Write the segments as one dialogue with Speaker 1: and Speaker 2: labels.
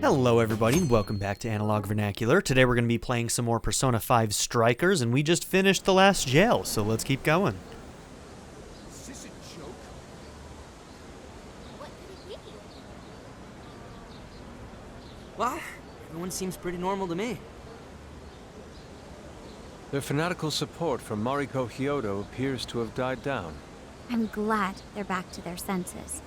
Speaker 1: Hello everybody, and welcome back to Analog Vernacular. Today we're going to be playing some more Persona 5 Strikers, and we just finished the last jail, so let's keep going.
Speaker 2: Is this a joke?
Speaker 3: What could it be?
Speaker 4: Well, everyone seems pretty normal to me.
Speaker 5: Their fanatical support for Mariko Hyodo appears to have died down.
Speaker 3: I'm glad they're back to their senses.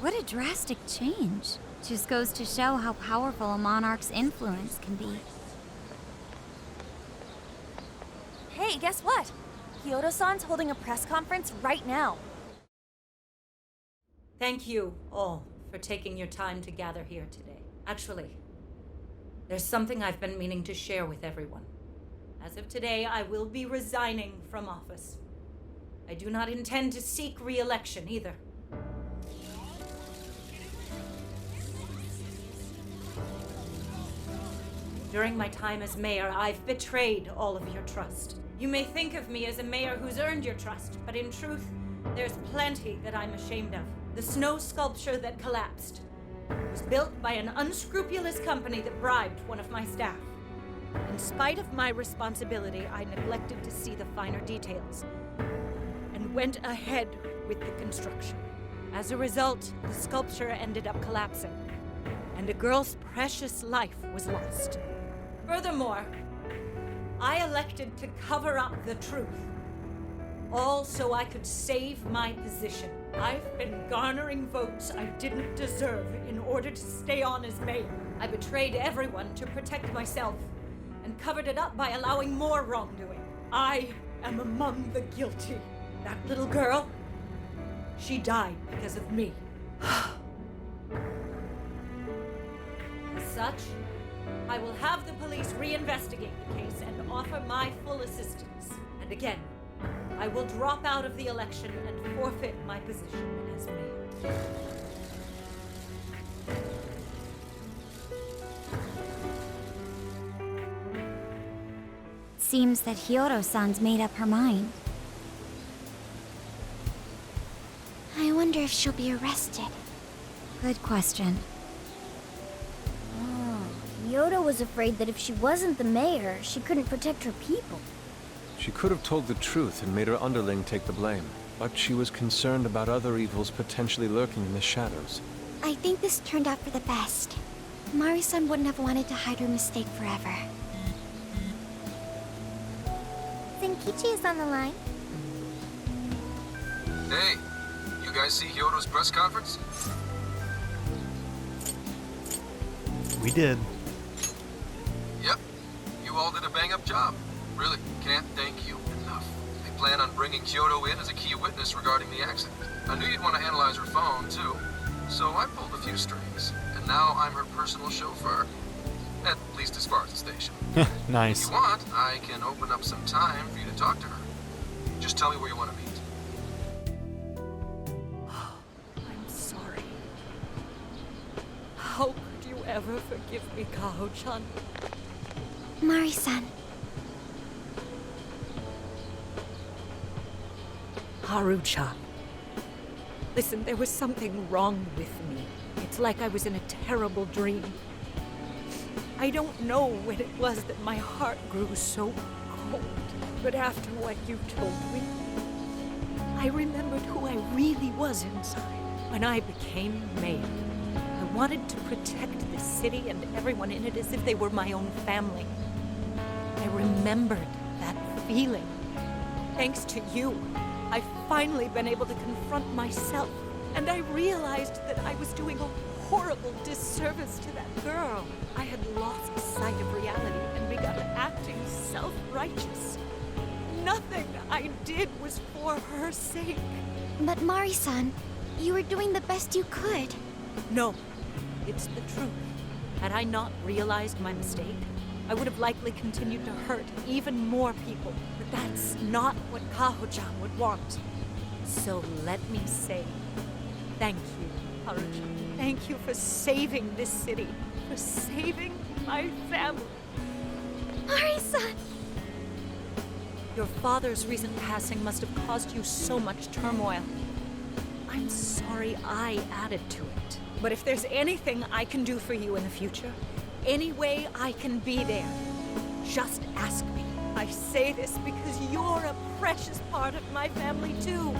Speaker 3: What a drastic change. Just goes to show how powerful a monarch's influence can be.
Speaker 6: Hey, guess what? Kyoto-san's holding a press conference right now.
Speaker 7: Thank you all for taking your time to gather here today. Actually, there's something I've been meaning to share with everyone. As of today, I will be resigning from office. I do not intend to seek re-election either. During my time as mayor, I've betrayed all of your trust. You may think of me as a mayor who's earned your trust, but in truth, there's plenty that I'm ashamed of. The snow sculpture that collapsed was built by an unscrupulous company that bribed one of my staff. In spite of my responsibility, I neglected to see the finer details and went ahead with the construction. As a result, the sculpture ended up collapsing, and a girl's precious life was lost. Furthermore, I elected to cover up the truth, all so I could save my position. I've been garnering votes I didn't deserve in order to stay on as mayor. I betrayed everyone to protect myself and covered it up by allowing more wrongdoing. I am among the guilty. That little girl, she died because of me. As such, I will have the police reinvestigate the case and offer my full assistance. And again, I will drop out of the election and forfeit my position as mayor.
Speaker 3: Seems that Hyodo-san's made up her mind. I wonder if she'll be arrested. Good question.
Speaker 6: Yoda was afraid that if she wasn't the mayor, she couldn't protect her people.
Speaker 5: She could have told the truth and made her underling take the blame, but she was concerned about other evils potentially lurking in the shadows.
Speaker 3: I think this turned out for the best. Mari-san wouldn't have wanted to hide her mistake forever.
Speaker 6: Zenkichi is on the line.
Speaker 8: Hey, you guys see Hyodo's press conference?
Speaker 1: We did.
Speaker 8: Yep, you all did a bang-up job. Really, can't thank you enough. They plan on bringing Kyoto in as a key witness regarding the accident. I knew you'd want to analyze her phone, too. So I pulled a few strings, and now I'm her personal chauffeur. At least as far as the station.
Speaker 1: Nice.
Speaker 8: If you want, I can open up some time for you to talk to her. Just tell me where you want to meet.
Speaker 7: I'm sorry. How could you ever forgive me, Kaho-chan?
Speaker 3: Mari-san.
Speaker 7: Haru-chan. Listen, there was something wrong with me. It's like I was in a terrible dream. I don't know when it was that my heart grew so cold, but after what you told me, I remembered who I really was inside. When I became mayor, I wanted to protect the city and everyone in it as if they were my own family. I remembered that feeling. Thanks to you, I've finally been able to confront myself, and I realized that I was doing a horrible disservice to that girl. I had lost sight of reality and begun acting self-righteous. Nothing I did was for her sake.
Speaker 3: But Mari-san, you were doing the best you could.
Speaker 7: No, it's the truth. Had I not realized my mistake, I would have likely continued to hurt even more people. But that's not what Kaho-chan would want. So let me say, thank you, Haru-chan. Thank you for saving this city, for saving my family.
Speaker 3: Mari-san!
Speaker 7: Your father's recent passing must have caused you so much turmoil. I'm sorry I added to it. But if there's anything I can do for you in the future, any way I can be there, just ask me. I say this because you're a precious part of my family too.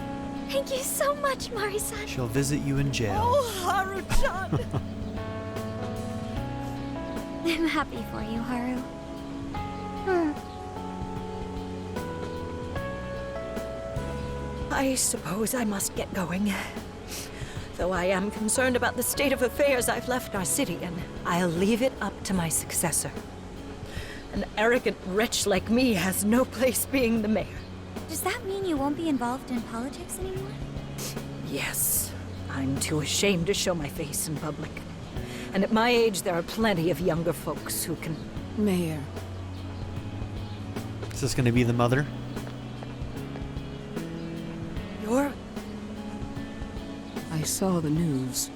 Speaker 3: Thank you so much, Mari-san.
Speaker 1: She'll visit you in jail.
Speaker 7: Oh, Haru-chan!
Speaker 3: I'm happy for you, Haru.
Speaker 7: I suppose I must get going. Though I am concerned about the state of affairs I've left our city in, I'll leave it up to my successor. An arrogant wretch like me has no place being the mayor.
Speaker 3: Does that mean you won't be involved in politics anymore?
Speaker 7: Yes, I'm too ashamed to show my face in public. And at my age, there are plenty of younger folks who can...
Speaker 9: Mayor,
Speaker 1: Is this going to be the mother?
Speaker 7: You're...
Speaker 9: I saw the news.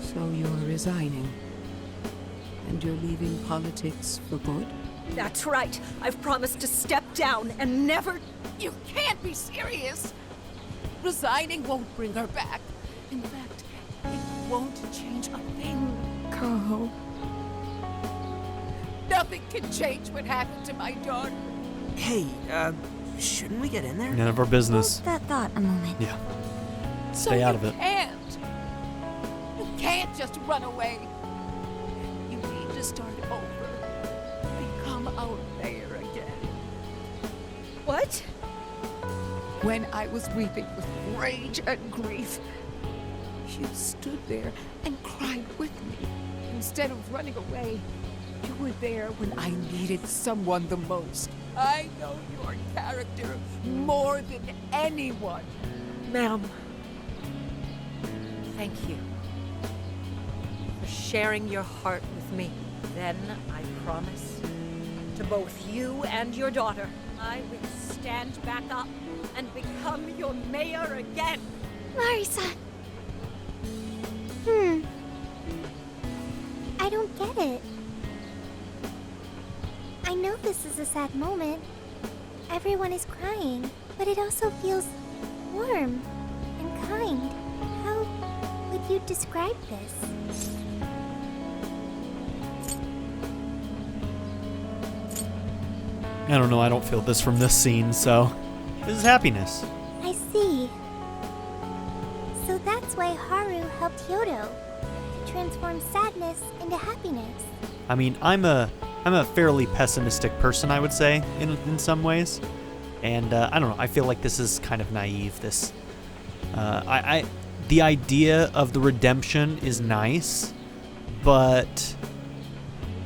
Speaker 9: So you're resigning. And you're leaving politics for good?
Speaker 7: That's right. I've promised to step down and never...
Speaker 9: You can't be serious! Resigning won't bring her back. In fact, it won't change a thing. Kaho. Nothing can change what happened to my daughter.
Speaker 4: Hey, shouldn't we get in there?
Speaker 1: None of our business.
Speaker 3: Hold that thought a moment.
Speaker 1: Yeah.
Speaker 9: So
Speaker 1: Stay out of
Speaker 9: you
Speaker 1: it.
Speaker 9: can't. You can't just run away. You need to start over. Become our mayor again.
Speaker 7: What?
Speaker 9: When I was weeping with rage and grief, you stood there and cried with me. Instead of running away, you were there when I needed someone the most. I know your character more than anyone.
Speaker 7: Ma'am. Thank you. For sharing your heart with me. Then I promise to both you and your daughter, I will stand back up and become your mayor again.
Speaker 3: Mari-san. I don't get it. I know this is a sad moment. Everyone is crying, but it also feels warm and kind. How would you describe this?
Speaker 1: I don't know. I don't feel this from this scene, so this is happiness.
Speaker 3: I see. So that's why Haru helped Hyodo to transform sadness into happiness.
Speaker 1: I mean, I'm a fairly pessimistic person, I would say, in some ways, and I don't know. I feel like this is kind of naive. This, the idea of the redemption is nice, but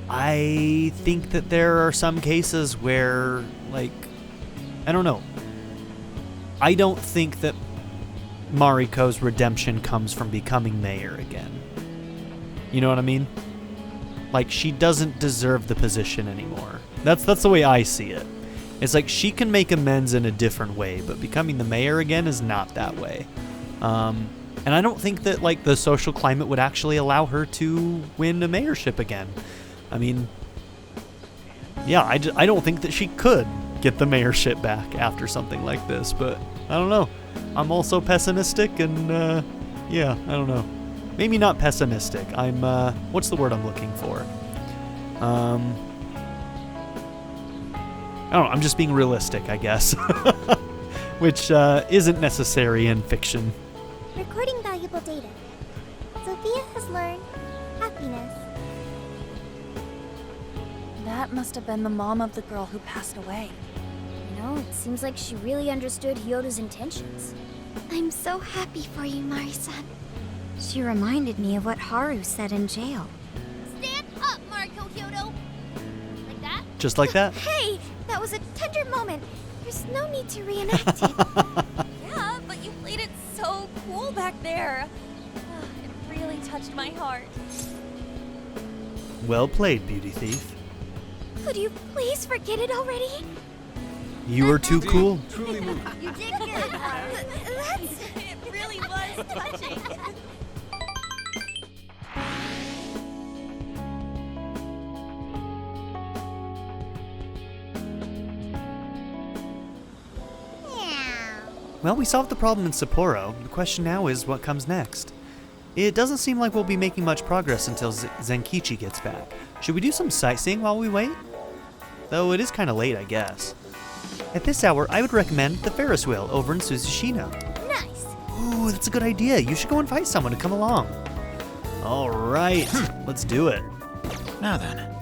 Speaker 1: I think that there are some cases where, like, I don't know. I don't think that Mariko's redemption comes from becoming mayor again. You know what I mean? Like, she doesn't deserve the position anymore. That's the way I see it. It's like she can make amends in a different way, but becoming the mayor again is not that way. And I don't think that, like, the social climate would actually allow her to win a mayorship again. I mean, yeah, I don't think that she could get the mayorship back after something like this, but I don't know. I'm also pessimistic, and yeah, I don't know. Maybe not pessimistic. I'm what's the word I'm looking for? I don't know. I'm just being realistic, I guess, which isn't necessary in fiction.
Speaker 3: Recording valuable data. Sophia has learned happiness.
Speaker 6: That must have been the mom of the girl who passed away.
Speaker 3: You know, it seems like she really understood Hyodo's intentions. I'm so happy for you, Mari-san. She reminded me of what Haru said in jail.
Speaker 10: Stand up, Mariko Hyodo! Like that?
Speaker 1: Just like that?
Speaker 3: Hey, that was a tender moment. There's no need to reenact it.
Speaker 6: Yeah, but you played it so cool back there. It really touched my heart.
Speaker 1: Well played, Beauty Thief.
Speaker 3: Could you please forget it already?
Speaker 1: You were too cool.
Speaker 5: Truly moving.
Speaker 10: You did good, Haru.
Speaker 6: It really was touching.
Speaker 1: Well, we solved the problem in Sapporo. The question now is what comes next. It doesn't seem like we'll be making much progress until Zenkichi gets back. Should we do some sightseeing while we wait? Though it is kind of late, I guess. At this hour, I would recommend the Ferris wheel over in Suzushino.
Speaker 3: Nice.
Speaker 1: Ooh, that's a good idea. You should go invite someone to come along. All right, let's do it.
Speaker 4: Now then.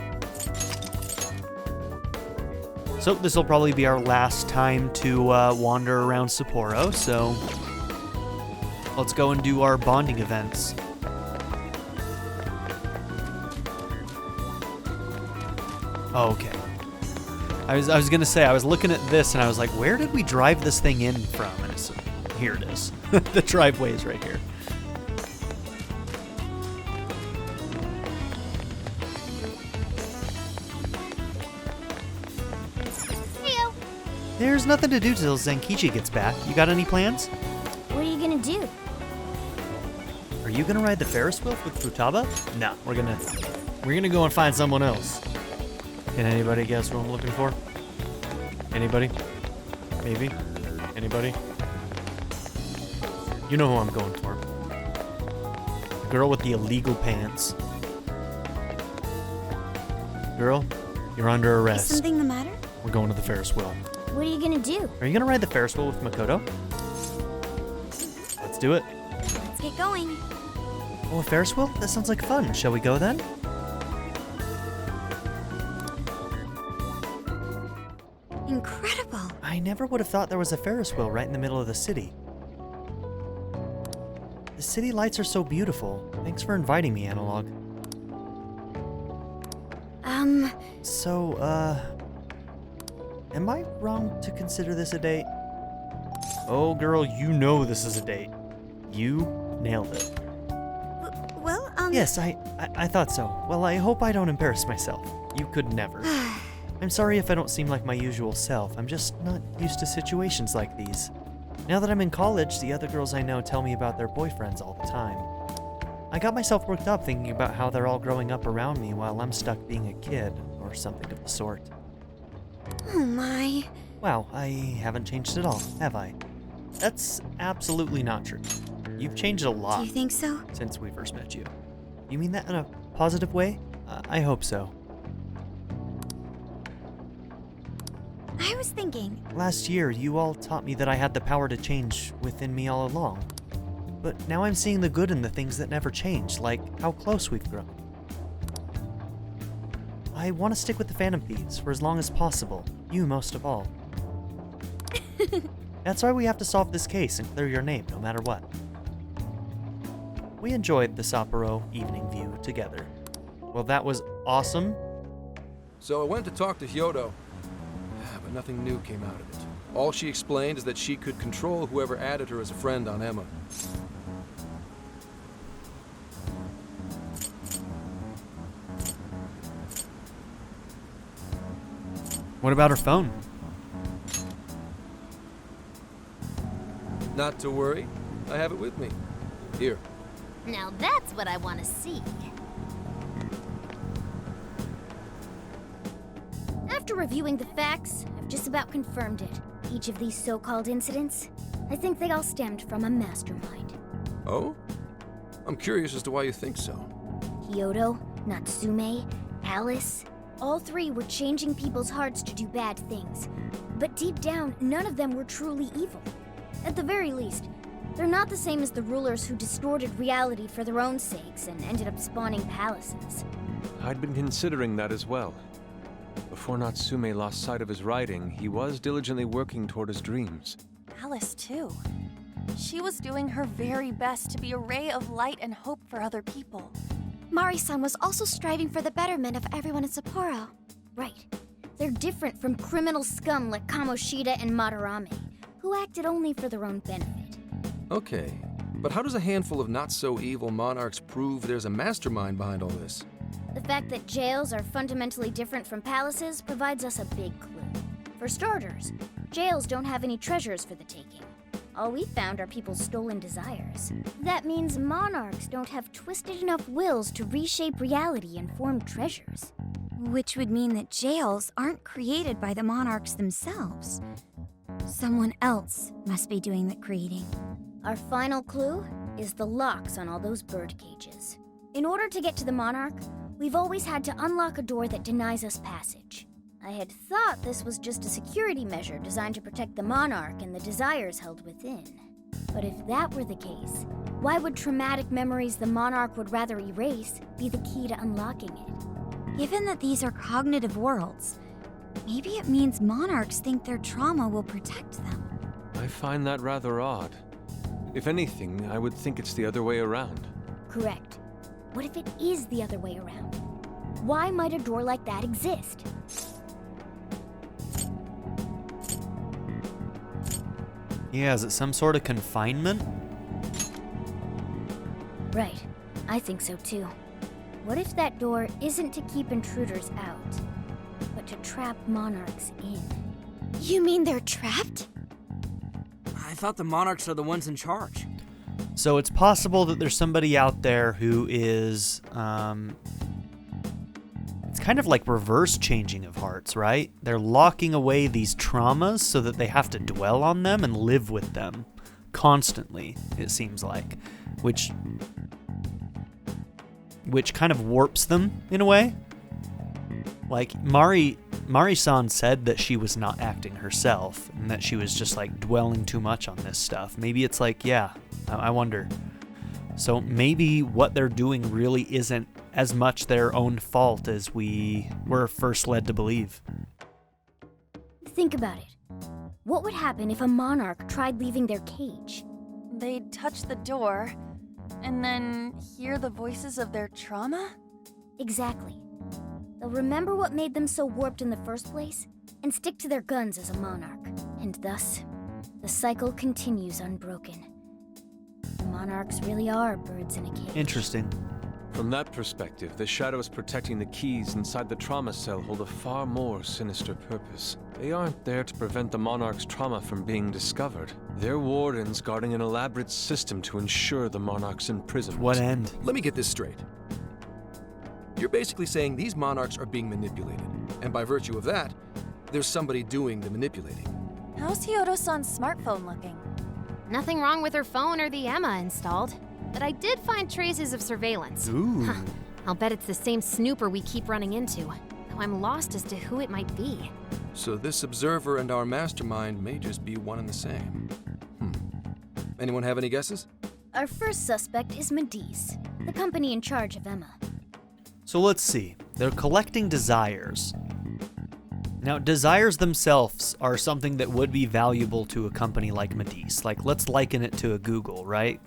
Speaker 1: So this will probably be our last time to wander around Sapporo, so let's go and do our bonding events. Okay. I was gonna say, I was looking at this and I was like, where did we drive this thing in from? And it's, here it is. The driveway is right here.
Speaker 3: Heyo.
Speaker 1: There's nothing to do till Zenkichi gets back. You got any plans?
Speaker 3: What are you gonna do?
Speaker 1: Are you gonna ride the Ferris wheel with Futaba? No, we're gonna go and find someone else. Can anybody guess what I'm looking for? Anybody? Maybe? Anybody? You know who I'm going for. The girl with the illegal pants. Girl, you're under
Speaker 3: Is
Speaker 1: arrest.
Speaker 3: something the matter?
Speaker 1: We're going to the Ferris wheel.
Speaker 3: What are you gonna do?
Speaker 1: Are you gonna ride the Ferris wheel with Makoto? Let's do it.
Speaker 3: Let's get going.
Speaker 1: Oh, a Ferris wheel? That sounds like fun. Shall we go then?
Speaker 3: Incredible.
Speaker 1: I never would have thought there was a Ferris wheel right in the middle of the city. The city lights are so beautiful. Thanks for inviting me, Analog. So, am I wrong to consider this a date? Oh, girl, you know this is a date. You nailed it.
Speaker 3: Well,
Speaker 1: Yes, I thought so. Well, I hope I don't embarrass myself. You could never. I'm sorry if I don't seem like my usual self. I'm just not used to situations like these. Now that I'm in college, the other girls I know tell me about their boyfriends all the time. I got myself worked up thinking about how they're all growing up around me while I'm stuck being a kid, or something of the sort.
Speaker 3: Oh my.
Speaker 1: Wow, I haven't changed at all, have I? That's absolutely not true. You've changed a lot
Speaker 3: Do you think so?
Speaker 1: since we first met you. You mean that in a positive way? I hope so.
Speaker 3: I was thinking.
Speaker 1: Last year, you all taught me that I had the power to change within me all along. But now I'm seeing the good in the things that never change, like how close we've grown. I want to stick with the Phantom Thieves for as long as possible, you most of all. That's why we have to solve this case and clear your name no matter what. We enjoyed the Sapporo evening view together. Well, that was awesome.
Speaker 8: So I went to talk to Hyodo, but nothing new came out of it. All she explained is that she could control whoever added her as a friend on Emma.
Speaker 1: What about her phone?
Speaker 8: Not to worry, I have it with me. Here.
Speaker 10: Now that's what I want to see.
Speaker 3: After reviewing the facts, I've just about confirmed it. Each of these so-called incidents, I think they all stemmed from a mastermind.
Speaker 8: Oh? I'm curious as to why you think so.
Speaker 3: Kyoto, Natsume, Alice, all three were changing people's hearts to do bad things. But deep down, none of them were truly evil. At the very least, they're not the same as the rulers who distorted reality for their own sakes and ended up spawning palaces.
Speaker 5: I'd been considering that as well. Before Natsume lost sight of his writing, he was diligently working toward his dreams.
Speaker 6: Alice, too. She was doing her very best to be a ray of light and hope for other people.
Speaker 3: Mari-san was also striving for the betterment of everyone in Sapporo. Right. They're different from criminal scum like Kamoshida and Madarame, who acted only for their own benefit.
Speaker 8: Okay, but how does a handful of not-so-evil monarchs prove there's a mastermind behind all this?
Speaker 3: The fact that jails are fundamentally different from palaces provides us a big clue. For starters, jails don't have any treasures for the taking. All we found are people's stolen desires. That means monarchs don't have twisted enough wills to reshape reality and form treasures.
Speaker 11: Which would mean that jails aren't created by the monarchs themselves. Someone else must be doing the creating.
Speaker 3: Our final clue? is the locks on all those bird cages. In order to get to the Monarch, we've always had to unlock a door that denies us passage. I had thought this was just a security measure designed to protect the Monarch and the desires held within. But if that were the case, why would traumatic memories the Monarch would rather erase be the key to unlocking it?
Speaker 11: Given that these are cognitive worlds, maybe it means monarchs think their trauma will protect them.
Speaker 5: I find that rather odd. If anything, I would think it's the other way around.
Speaker 3: Correct. What if it is the other way around? Why might a door like that exist?
Speaker 1: Yeah, is it some sort of confinement?
Speaker 3: Right. I think so too. What if that door isn't to keep intruders out, but to trap monarchs in?
Speaker 11: You mean they're trapped?
Speaker 4: I thought the monarchs are the ones in charge.
Speaker 1: So it's possible that there's somebody out there who is, it's kind of like reverse changing of hearts, right? They're locking away these traumas so that they have to dwell on them and live with them constantly, it seems like, which kind of warps them in a way. Like Mari-san said that she was not acting herself and that she was just like dwelling too much on this stuff. Maybe it's like, yeah, I wonder. So maybe what they're doing really isn't as much their own fault as we were first led to believe.
Speaker 3: Think about it. What would happen if a monarch tried leaving their cage?
Speaker 6: They'd touch the door, and then hear the voices of their trauma?
Speaker 3: Exactly. They'll remember what made them so warped in the first place, and stick to their guns as a monarch. And thus, the cycle continues unbroken. The monarchs really are birds in a cage.
Speaker 1: Interesting.
Speaker 5: From that perspective, the shadows protecting the keys inside the trauma cell hold a far more sinister purpose. They aren't there to prevent the monarch's trauma from being discovered. They're wardens guarding an elaborate system to ensure the monarch's imprisonment.
Speaker 1: What end?
Speaker 2: Let me get this straight. You're basically saying these monarchs are being manipulated, and by virtue of that, there's somebody doing the manipulating.
Speaker 6: How's Hyodo-san's smartphone looking?
Speaker 10: Nothing wrong with her phone or the Emma installed, but I did find traces of surveillance.
Speaker 1: Ooh.
Speaker 10: I'll bet it's the same snooper we keep running into, though I'm lost as to who it might be.
Speaker 2: So this observer and our mastermind may just be one and the same. Anyone have any guesses?
Speaker 3: Our first suspect is Medice, the company in charge of Emma.
Speaker 1: So let's see. They're collecting desires. Now, desires themselves are something that would be valuable to a company like Medice. Like, let's liken it to a Google, right?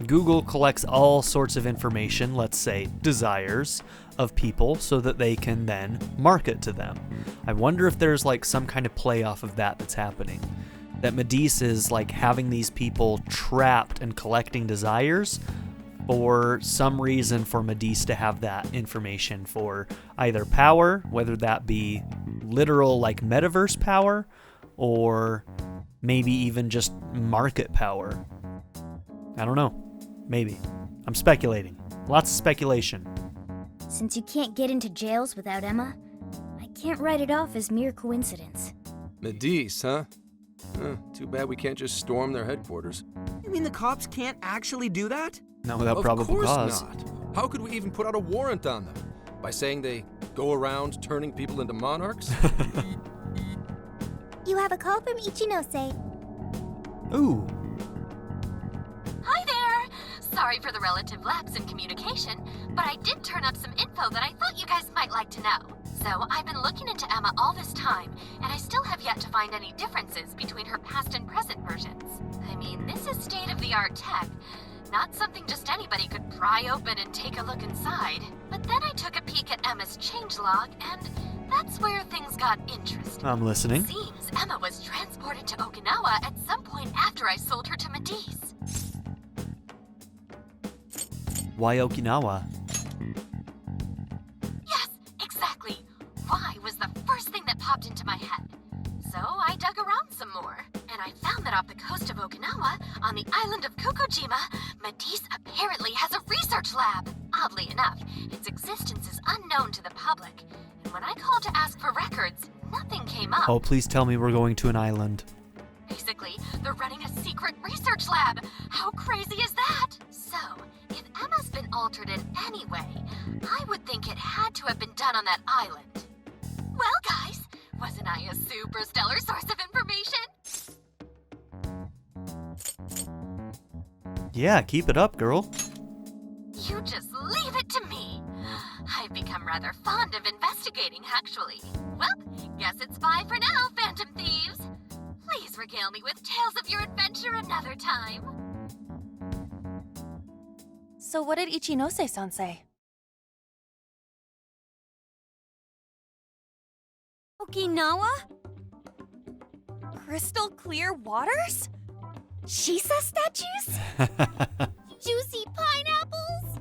Speaker 1: Google collects all sorts of information, let's say desires, of people so that they can then market to them. I wonder if there's like some kind of play off of that that's happening. That Medice is like having these people trapped and collecting desires for some reason for Medice to have that information for either power, whether that be literal like metaverse power, or maybe even just market power. I don't know. Maybe. I'm speculating. Lots of speculation.
Speaker 3: Since you can't get into jails without Emma, I can't write it off as mere coincidence.
Speaker 2: Medice, huh? Too bad we can't just storm their headquarters.
Speaker 4: You mean the cops can't actually do that?
Speaker 1: Not without
Speaker 2: Of
Speaker 1: probable
Speaker 2: course
Speaker 1: cause.
Speaker 2: not. How could we even put out a warrant on them? By saying they go around turning people into monarchs?
Speaker 11: You have a call from Ichinose.
Speaker 1: Ooh.
Speaker 12: Hi there! Sorry for the relative lapse in communication, but I did turn up some info that I thought you guys might like to know. So I've been looking into Emma all this time, and I still have yet to find any differences between her past and present versions. I mean, this is state-of-the-art tech. Not something just anybody could pry open and take a look inside. But then I took a peek at Emma's changelog, and that's where things got interesting.
Speaker 1: I'm listening.
Speaker 12: It seems Emma was transported to Okinawa at some point after I sold her to Medice.
Speaker 1: Why Okinawa?
Speaker 12: Yes, exactly. Why was the first thing that popped into my head. So I dug around some more, and I found that off the coast of Okinawa, on the island of Kokojima, Medice apparently has a research lab. Oddly enough, its existence is unknown to the public, and when I called to ask for records, nothing came up.
Speaker 1: Oh, please tell me we're going to an island.
Speaker 12: Basically, they're running a secret research lab. How crazy is that? So, if Emma's been altered in any way, I would think it had to have been done on that island. Well, guys, wasn't I a super stellar source of information?
Speaker 1: Yeah, keep it up, girl.
Speaker 12: You just leave it to me. I've become rather fond of investigating, actually. Well, guess it's bye for now, Phantom Thieves. Please regale me with tales of your adventure another time.
Speaker 6: So what did Ichinose-san say?
Speaker 11: Okinawa?
Speaker 6: Crystal clear waters?
Speaker 11: Shisa statues?
Speaker 3: Juicy pineapples?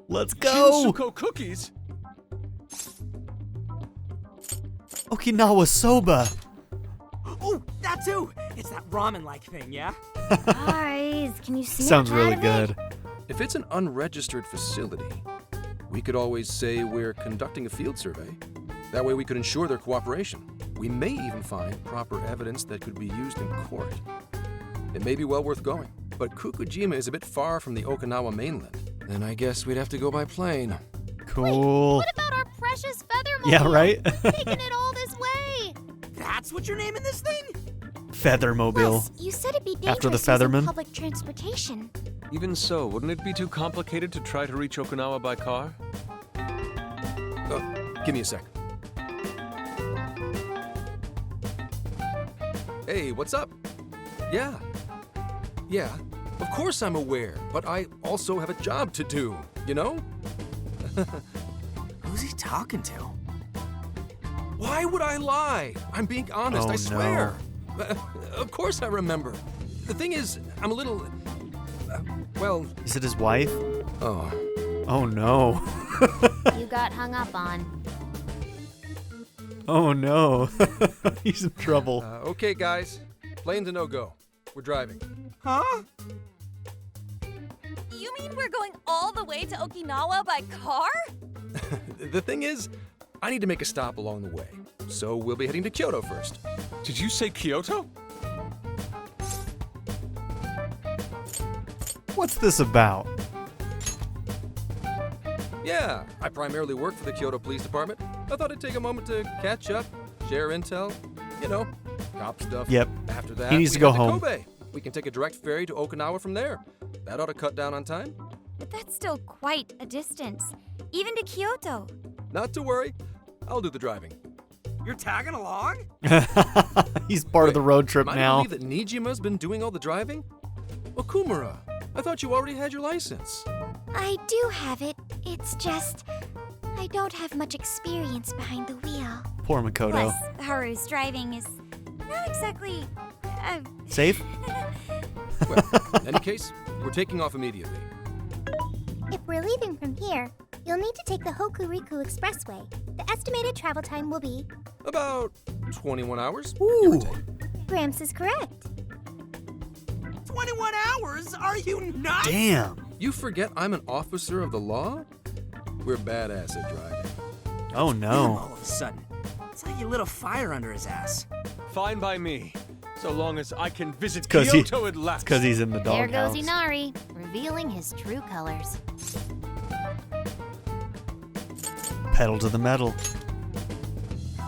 Speaker 1: Let's go!
Speaker 5: Shinsuko cookies?
Speaker 1: Okinawa soba.
Speaker 4: Oh, that too! It's that ramen-like thing, yeah?
Speaker 3: Guys, can you snap
Speaker 1: Sounds
Speaker 3: out
Speaker 1: really
Speaker 3: of it?
Speaker 1: good.
Speaker 2: If it's an unregistered facility, we could always say we're conducting a field survey. That way we could ensure their cooperation. We may even find proper evidence that could be used in court. It may be well worth going, but Kukujima is a bit far from the Okinawa mainland. Then I guess we'd have to go by plane.
Speaker 1: Cool.
Speaker 3: What about our precious feathermobile?
Speaker 1: Yeah, right?
Speaker 3: Taking it all this way.
Speaker 4: That's what you're naming this thing?
Speaker 1: Feathermobile.
Speaker 3: Plus, you said it'd be dangerous
Speaker 1: After the
Speaker 3: using
Speaker 1: Featherman?
Speaker 3: public transportation.
Speaker 5: Even so, wouldn't it be too complicated to try to reach Okinawa by car?
Speaker 2: Give me a sec. Hey, what's up? Yeah, of course I'm aware, but I also have a job to do, you know?
Speaker 4: Who's he talking to?
Speaker 2: Why would I lie? I'm being honest,
Speaker 1: Oh,
Speaker 2: I swear. Of course I remember. The thing is, I'm a little... well...
Speaker 1: Is it his wife?
Speaker 2: Oh.
Speaker 1: Oh no.
Speaker 3: You got hung up on.
Speaker 1: Oh no. He's in trouble.
Speaker 2: Okay, guys. Plane's a no-go. We're driving.
Speaker 4: Huh?
Speaker 6: You mean we're going all the way to Okinawa by car?
Speaker 2: The thing is, I need to make a stop along the way. So we'll be heading to Kyoto first.
Speaker 5: Did you say Kyoto?
Speaker 1: What's this about?
Speaker 2: Yeah, I primarily work for the Kyoto Police Department. I thought I'd take a moment to catch up, share intel, you know, cop stuff.
Speaker 1: Yep.
Speaker 2: After that,
Speaker 1: He needs
Speaker 2: we
Speaker 1: to go
Speaker 2: head
Speaker 1: home.
Speaker 2: Kobe. We can take a direct ferry to Okinawa from there. That ought to cut down on time.
Speaker 11: But that's still quite a distance, even to Kyoto.
Speaker 2: Not to worry, I'll do the driving.
Speaker 4: You're tagging along?
Speaker 1: He's part of the road trip
Speaker 2: am
Speaker 1: now.
Speaker 2: I to believe that Nijima's been doing all the driving? Okumura, I thought you already had your license.
Speaker 3: I do have it. It's just... I don't have much experience behind the wheel.
Speaker 1: Poor Makoto.
Speaker 11: Plus, Haru's driving is not exactly...
Speaker 1: Safe?
Speaker 2: Well, in any case, we're taking off immediately.
Speaker 3: If we're leaving from here, you'll need to take the Hokuriku Expressway. The estimated travel time will be...
Speaker 2: About 21 hours.
Speaker 1: Ooh.
Speaker 3: Gramps is correct.
Speaker 4: 21 hours? Are you nuts?
Speaker 1: Damn.
Speaker 2: You forget I'm an officer of the law? We're badass at driving.
Speaker 1: Oh
Speaker 4: Him
Speaker 1: no.
Speaker 4: all of a sudden. It's like you lit a fire under his ass.
Speaker 5: Fine by me, so long as I can visit
Speaker 1: 'cause
Speaker 5: Kyoto at last.
Speaker 1: Because he's in the
Speaker 10: There goes
Speaker 1: doghouse.
Speaker 10: Inari, revealing his true colors.
Speaker 1: Pedal to the metal.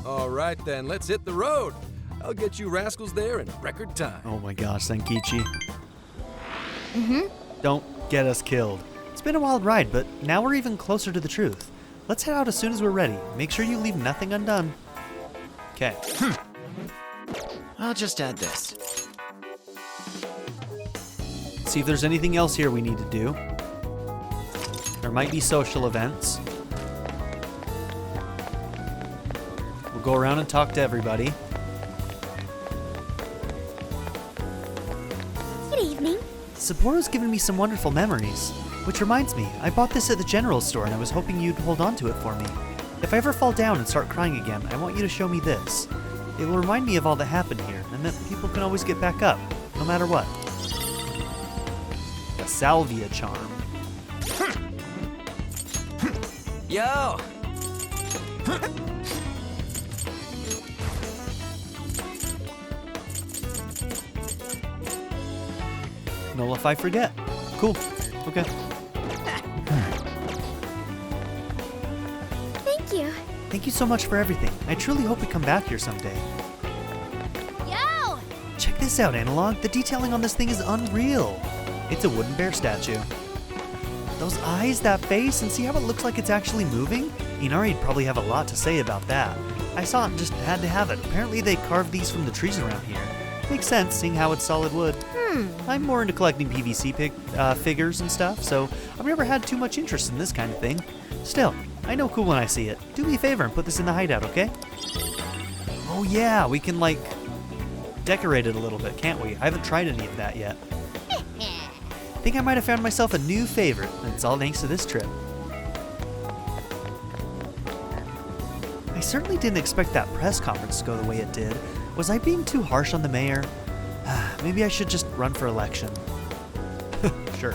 Speaker 2: All right then, let's hit the road. I'll get you rascals there in record time.
Speaker 1: Oh my gosh, Zenkichi. Don't get us killed. It's been a wild ride, but now we're even closer to the truth. Let's head out as soon as we're ready. Make sure you leave nothing undone. Okay.
Speaker 13: I'll just add this.
Speaker 1: See if there's anything else here we need to do. There might be social events. We'll go around and talk to everybody.
Speaker 3: Good evening.
Speaker 1: Sapporo's given me some wonderful memories. Which reminds me, I bought this at the general store and I was hoping you'd hold on to it for me. If I ever fall down and start crying again, I want you to show me this. It will remind me of all that happened here, and that people can always get back up, no matter what. A salvia charm.
Speaker 4: Yo!
Speaker 1: Nullify forget. Cool. Okay.
Speaker 3: Thank you.
Speaker 1: Thank you so much for everything. I truly hope we come back here someday.
Speaker 10: Yo!
Speaker 1: Check this out, Analog. The detailing on this thing is unreal. It's a wooden bear statue. Those eyes, that face, and see how it looks like it's actually moving? Inari'd probably have a lot to say about that. I saw it and just had to have it. Apparently they carved these from the trees around here. Makes sense, seeing how it's solid wood. I'm more into collecting PVC figures and stuff, so I've never had too much interest in this kind of thing. Still, I know cool when I see it. Do me a favor and put this in the hideout, okay? Oh yeah, we can like decorate it a little bit, can't we? I haven't tried any of that yet. I think I might have found myself a new favorite, and it's all thanks to this trip. I certainly didn't expect that press conference to go the way it did. Was I being too harsh on the mayor? Maybe I should just run for election. Sure.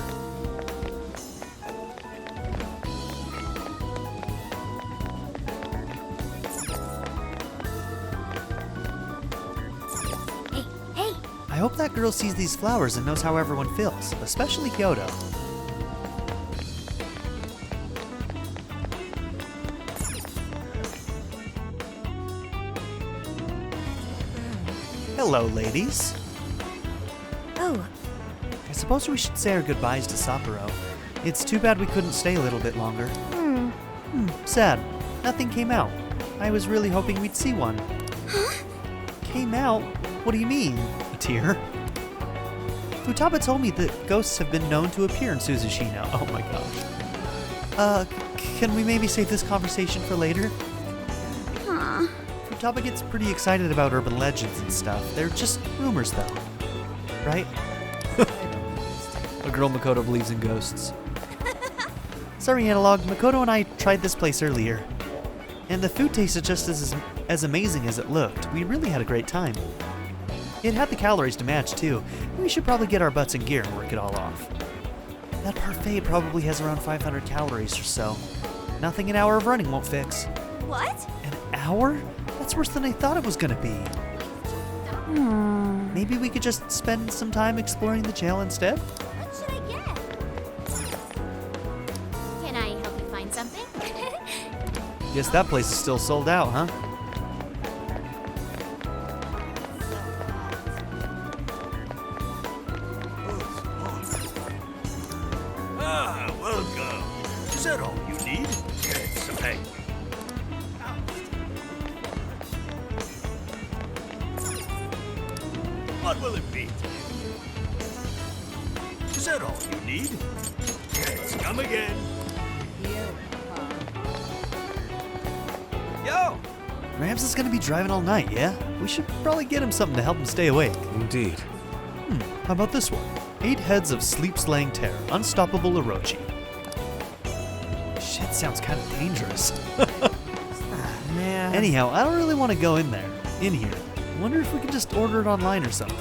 Speaker 3: Hey!
Speaker 1: I hope that girl sees these flowers and knows how everyone feels, especially Kyoto. Hello, ladies.
Speaker 3: Oh,
Speaker 1: I suppose we should say our goodbyes to Sapporo. It's too bad we couldn't stay a little bit longer. Sad. Nothing came out. I was really hoping we'd see one.
Speaker 3: huh?
Speaker 1: Came out? What do you mean? A tear? Futaba told me that ghosts have been known to appear in Suzushino. Oh my gosh. Can we maybe save this conversation for later?
Speaker 3: Huh.
Speaker 1: Futaba gets pretty excited about urban legends and stuff. They're just rumors though. Right? A girl Makoto believes in ghosts. Sorry, Analog. Makoto and I tried this place earlier. And the food tasted just as amazing as it looked. We really had a great time. It had the calories to match too. We should probably get our butts in gear and work it all off. That parfait probably has around 500 calories or so. Nothing an hour of running won't fix.
Speaker 3: What?
Speaker 1: An hour? That's worse than I thought it was gonna be. Maybe we could just spend some time exploring the jail instead?
Speaker 3: What should I get? Can I help you find something?
Speaker 1: Guess that place is still sold out, huh?
Speaker 14: Welcome. Is that all you need? Yes, thank you. What will it be? Is that all you need? Yes, come again.
Speaker 1: Yo! Rams is gonna be driving all night, yeah? We should probably get him something to help him stay awake.
Speaker 5: Indeed.
Speaker 1: How about this one? 8 heads of sleep-slaying terror, unstoppable Orochi. Shit sounds kind of dangerous.
Speaker 4: Man.
Speaker 1: Anyhow, I don't really want to go in here. I wonder if we can just order it online or something.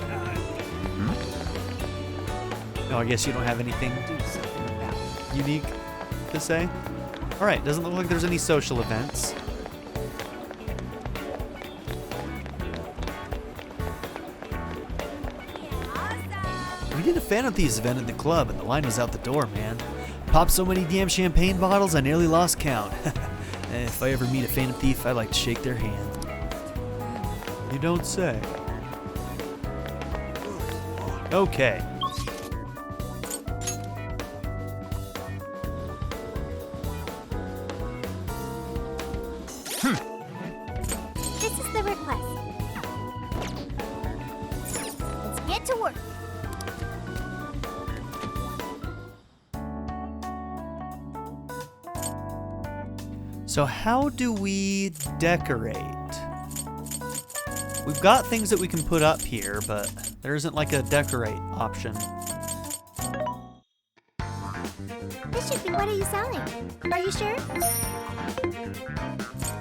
Speaker 1: No, I guess you don't have anything unique to say? Alright, doesn't look like there's any social events. We did a Phantom Thieves event at the club and the line was out the door, man. Popped so many damn champagne bottles I nearly lost count. If I ever meet a Phantom Thief, I like to shake their hand. You don't say. Okay.
Speaker 3: This is the request. Let's get to work.
Speaker 1: So how do we decorate? We've got things that we can put up here, but there isn't like a decorate option.
Speaker 3: This should be what are you selling? Are you sure?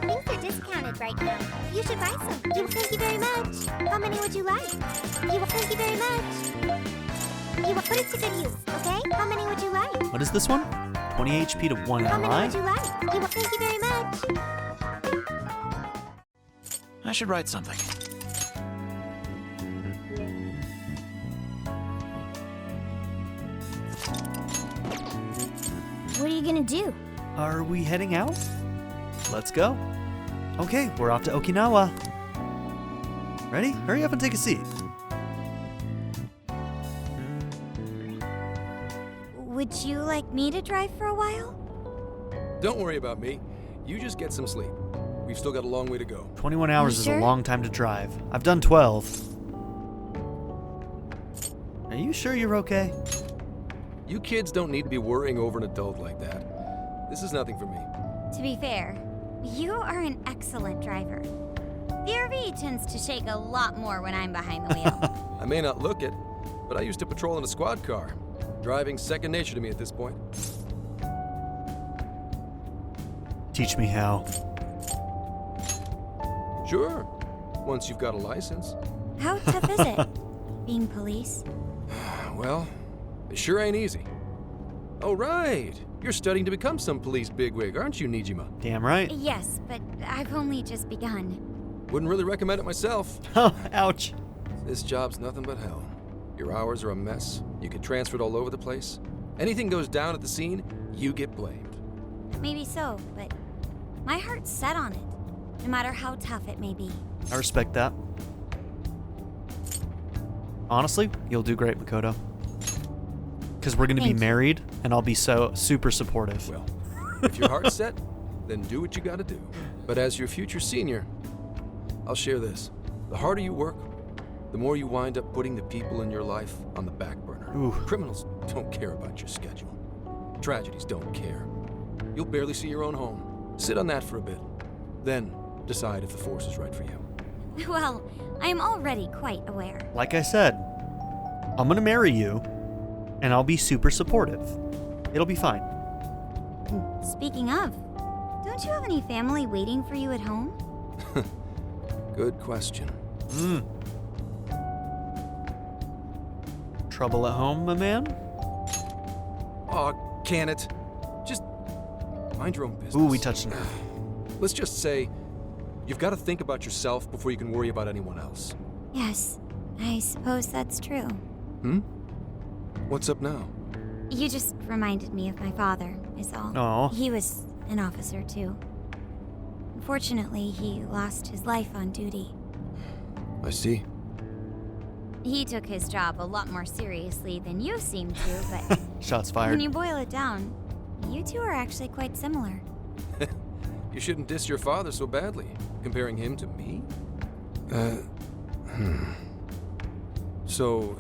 Speaker 3: Things are discounted right now. You should buy some. Thank you very much. How many would you like? Thank you very much. Put it to good use, okay? How many would you like?
Speaker 1: What is this one? 20 HP to 1
Speaker 3: How many would you
Speaker 1: LI?
Speaker 3: like? Thank you very much.
Speaker 13: I should write something.
Speaker 3: What are you gonna do?
Speaker 1: Are we heading out? Let's go. Okay, we're off to Okinawa. Ready? Hurry up and take a seat.
Speaker 11: Would you like me to drive for a while?
Speaker 2: Don't worry about me. You just get some sleep. We've still got a long way to go.
Speaker 1: 21 hours is
Speaker 11: sure?
Speaker 1: a long time to drive. I've done 12. Are you sure you're okay?
Speaker 2: You kids don't need to be worrying over an adult like that. This is nothing for me.
Speaker 11: To be fair, you are an excellent driver. The RV tends to shake a lot more when I'm behind the wheel.
Speaker 2: I may not look it, but I used to patrol in a squad car. Driving's second nature to me at this point.
Speaker 1: Teach me how.
Speaker 2: Sure, once you've got a license.
Speaker 11: How tough is it, being police?
Speaker 2: Well, it sure ain't easy. Oh, right. You're studying to become some police bigwig, aren't you, Nijima?
Speaker 1: Damn right.
Speaker 11: Yes, but I've only just begun.
Speaker 2: Wouldn't really recommend it myself.
Speaker 1: Oh, ouch.
Speaker 2: This job's nothing but hell. Your hours are a mess. You get transferred all over the place. Anything goes down at the scene, you get blamed.
Speaker 11: Maybe so, but my heart's set on it, no matter how tough it may be.
Speaker 1: I respect that. Honestly, you'll do great, Makoto. Because we're going to be
Speaker 11: Thank you.
Speaker 1: married, and I'll be so super supportive.
Speaker 2: Well, if your heart's set, then do what you gotta do. But as your future senior, I'll share this. The harder you work, the more you wind up putting the people in your life on the back burner.
Speaker 1: Ooh.
Speaker 2: Criminals don't care about your schedule. Tragedies don't care. You'll barely see your own home. Sit on that for a bit. Then decide if the force is right for you.
Speaker 11: Well, I am already quite aware.
Speaker 1: Like I said, I'm going to marry you, and I'll be super supportive. It'll be fine.
Speaker 11: Speaking of, don't you have any family waiting for you at home?
Speaker 2: Good question.
Speaker 1: Trouble at home, my man?
Speaker 2: Aw, can it? Just mind your own business.
Speaker 1: Ooh, we touched on it.
Speaker 2: Let's just say, you've got to think about yourself before you can worry about anyone else.
Speaker 11: Yes, I suppose that's true.
Speaker 2: What's up now?
Speaker 11: You just reminded me of my father, is all.
Speaker 1: Aw.
Speaker 11: He was an officer, too. Unfortunately, he lost his life on duty.
Speaker 2: I see.
Speaker 11: He took his job a lot more seriously than you seem to, but
Speaker 1: Shots
Speaker 11: when
Speaker 1: fired.
Speaker 11: you boil it down, you two are actually quite similar.
Speaker 2: You shouldn't diss your father so badly, comparing him to me. So,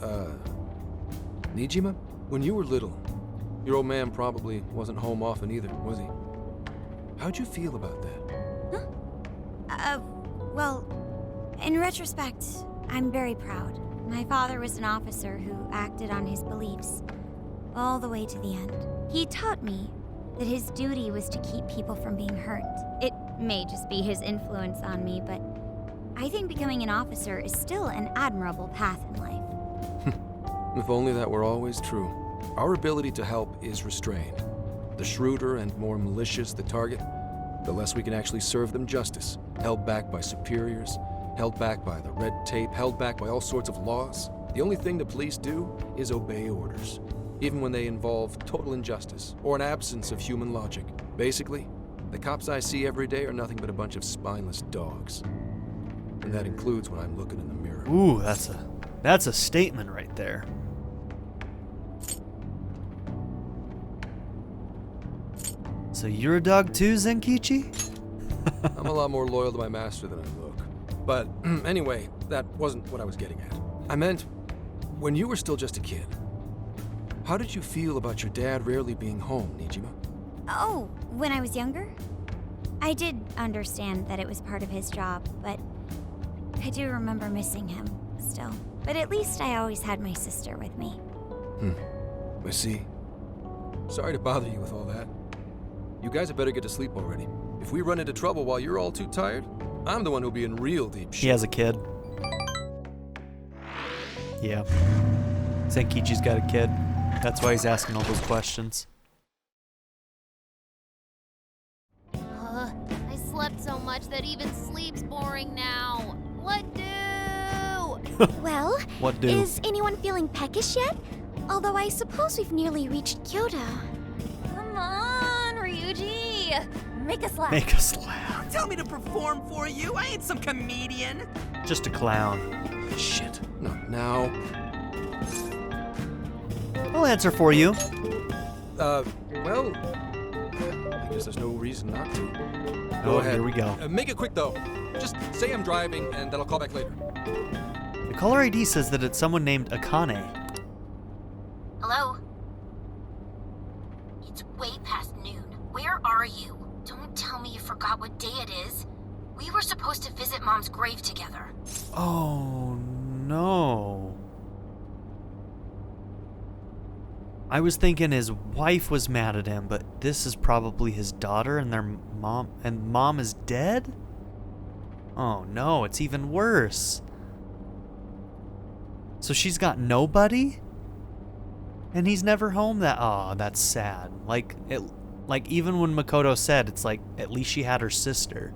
Speaker 2: Nijima, when you were little, your old man probably wasn't home often either, was he? How'd you feel about that?
Speaker 11: Well, in retrospect, I'm very proud. My father was an officer who acted on his beliefs all the way to the end. He taught me that his duty was to keep people from being hurt. It may just be his influence on me, but I think becoming an officer is still an admirable path in life.
Speaker 2: If only that were always true. Our ability to help is restrained. The shrewder and more malicious the target, the less we can actually serve them justice. Held back by superiors, held back by the red tape, held back by all sorts of laws. The only thing the police do is obey orders, even when they involve total injustice or an absence of human logic. Basically, the cops I see every day are nothing but a bunch of spineless dogs. And that includes when I'm looking in the mirror.
Speaker 1: Ooh, that's a statement right there. So you're a dog too, Zenkichi?
Speaker 2: I'm a lot more loyal to my master than I look. But anyway, that wasn't what I was getting at. I meant, when you were still just a kid, how did you feel about your dad rarely being home, Nijima?
Speaker 11: Oh, when I was younger? I did understand that it was part of his job, but I do remember missing him still. But at least I always had my sister with me.
Speaker 2: I see. Sorry to bother you with all that. You guys had better get to sleep already. If we run into trouble while you're all too tired, I'm the one who'll be in real deep shit.
Speaker 1: He has a kid. Yeah. Zenkichi's got a kid. That's why he's asking all those questions.
Speaker 10: I slept so much that even sleep's boring now. What do?
Speaker 3: Well,
Speaker 1: What do?
Speaker 3: is anyone feeling peckish yet? Although I suppose we've nearly reached Kyoto.
Speaker 10: Come on!
Speaker 6: Make us laugh.
Speaker 1: Make us laugh.
Speaker 4: Don't tell me to perform for you. I ain't some comedian.
Speaker 1: Just a clown.
Speaker 2: Shit. Not now.
Speaker 1: I'll answer for you.
Speaker 2: Well, I guess there's no reason not to. Go
Speaker 1: Oh,
Speaker 2: ahead.
Speaker 1: here we go.
Speaker 2: Make it quick, though. Just say I'm driving, and then I'll call back later.
Speaker 1: The caller ID says that it's someone named Akane.
Speaker 12: Hello? It's way past noon. Where are you? Don't tell me you forgot what day it is. We were supposed to visit Mom's grave together.
Speaker 1: Oh, no. I was thinking his wife was mad at him, but this is probably his daughter and their mom, and mom is dead? Oh no, it's even worse. So she's got nobody? And he's never home that's sad. Like even when Makoto said, it's like, at least she had her sister.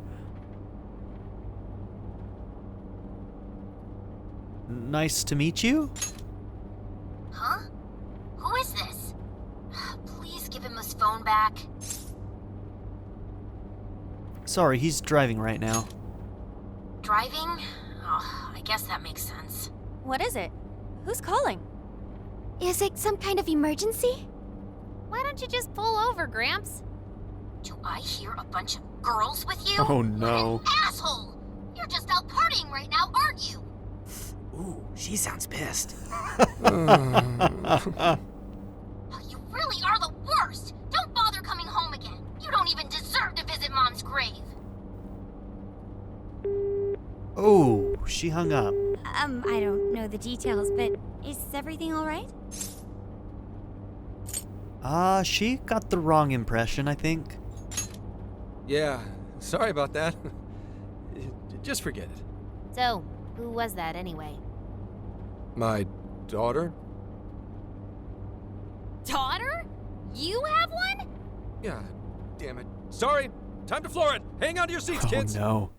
Speaker 1: Nice to meet you?
Speaker 12: Huh? Who is this? Please give him his phone back.
Speaker 1: Sorry, he's driving right now.
Speaker 12: Driving? Oh, I guess that makes sense.
Speaker 6: What is it? Who's calling?
Speaker 3: Is it some kind of emergency?
Speaker 10: Why don't you just pull over, Gramps?
Speaker 12: Do I hear a bunch of girls with you?
Speaker 1: Oh no.
Speaker 12: What an asshole! You're just out partying right now, aren't you?
Speaker 4: Ooh, she sounds pissed.
Speaker 12: You really are the worst! Don't bother coming home again. You don't even deserve to visit Mom's grave.
Speaker 1: Oh, she hung up.
Speaker 11: I don't know the details, but is everything all right?
Speaker 1: She got the wrong impression, I think.
Speaker 2: Yeah, sorry about that. Just forget it.
Speaker 10: So, who was that anyway?
Speaker 2: My daughter?
Speaker 10: Daughter? You have one?
Speaker 2: Yeah, damn it. Sorry, time to floor it. Hang on to your seats, kids.
Speaker 1: Oh no.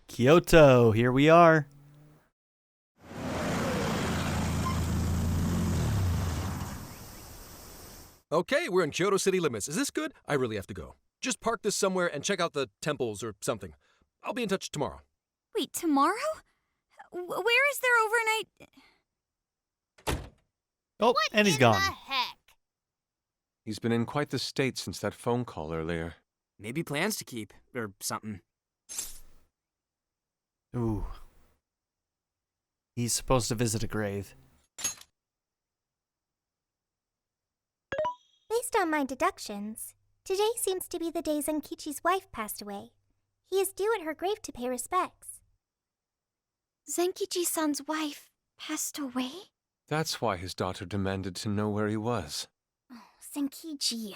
Speaker 1: Kyoto, here we are.
Speaker 2: Okay, we're in Kyoto city limits. Is this good? I really have to go. Just park this somewhere and check out the temples or something. I'll be in touch tomorrow.
Speaker 11: Wait, tomorrow? Where is their overnight?
Speaker 1: Oh, and he's gone.
Speaker 10: Heck?
Speaker 5: He's been in quite the state since that phone call earlier.
Speaker 4: Maybe plans to keep, or something.
Speaker 1: Ooh. He's supposed to visit a grave.
Speaker 3: Based on my deductions, today seems to be the day Zenkichi's wife passed away. He is due at her grave to pay respects.
Speaker 11: Zenkichi-san's wife passed away?
Speaker 5: That's why his daughter demanded to know where he was.
Speaker 3: Zenkichi.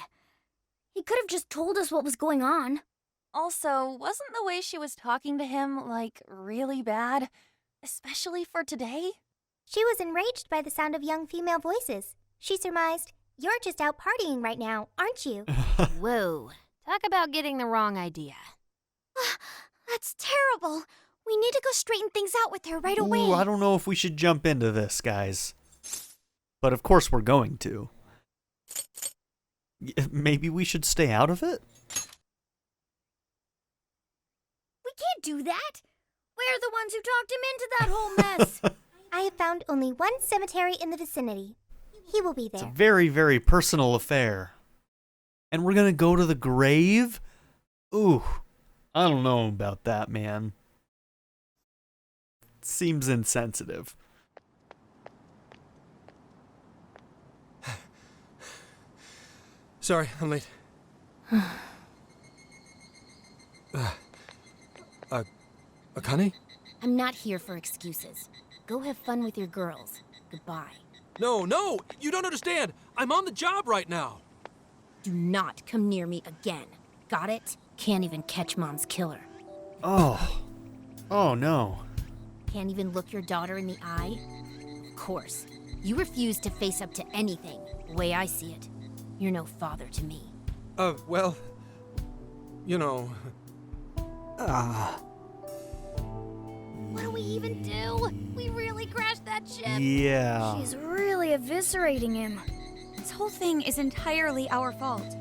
Speaker 3: He could have just told us what was going on.
Speaker 6: Also, wasn't the way she was talking to him, like, really bad? Especially for today?
Speaker 3: She was enraged by the sound of young female voices. She surmised, "You're just out partying right now, aren't you?"
Speaker 10: Whoa. Talk about getting the wrong idea.
Speaker 3: That's terrible. We need to go straighten things out with her right away.
Speaker 1: Ooh, I don't know if we should jump into this, guys. But of course we're going to. Maybe we should stay out of it?
Speaker 3: We can't do that. We're the ones who talked him into that whole mess. I have found only one cemetery in the vicinity. He will be
Speaker 1: It's a
Speaker 3: there.
Speaker 1: very, very personal affair. And we're gonna go to the grave? Ooh, I don't know about that, man. Seems insensitive.
Speaker 2: Sorry, I'm late. Akane?
Speaker 3: I'm not here for excuses. Go have fun with your girls. Goodbye.
Speaker 2: No, you don't understand. I'm on the job right now.
Speaker 3: Do not come near me again. Got it? Can't even catch Mom's killer.
Speaker 1: Oh no.
Speaker 3: Can't even look your daughter in the eye? Of course. You refuse to face up to anything, the way I see it. You're no father to me.
Speaker 2: Well, you know.
Speaker 10: What do we even do? We really crashed that that chip.
Speaker 1: Yeah.
Speaker 3: She's really eviscerating him.
Speaker 11: This whole thing is entirely our fault.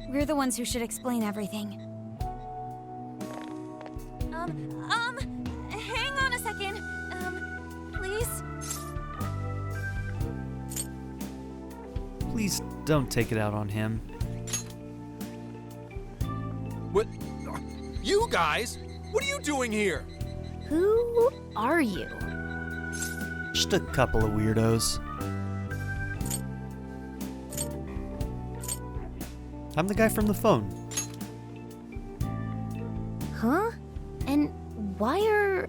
Speaker 11: We're the ones who should explain everything.
Speaker 6: Hang on a second. Please?
Speaker 1: Please don't take it out on him.
Speaker 2: What? You guys? What are you doing here?
Speaker 10: Who are you?
Speaker 1: Just a couple of weirdos. I'm the guy from the phone.
Speaker 10: Huh? And why are...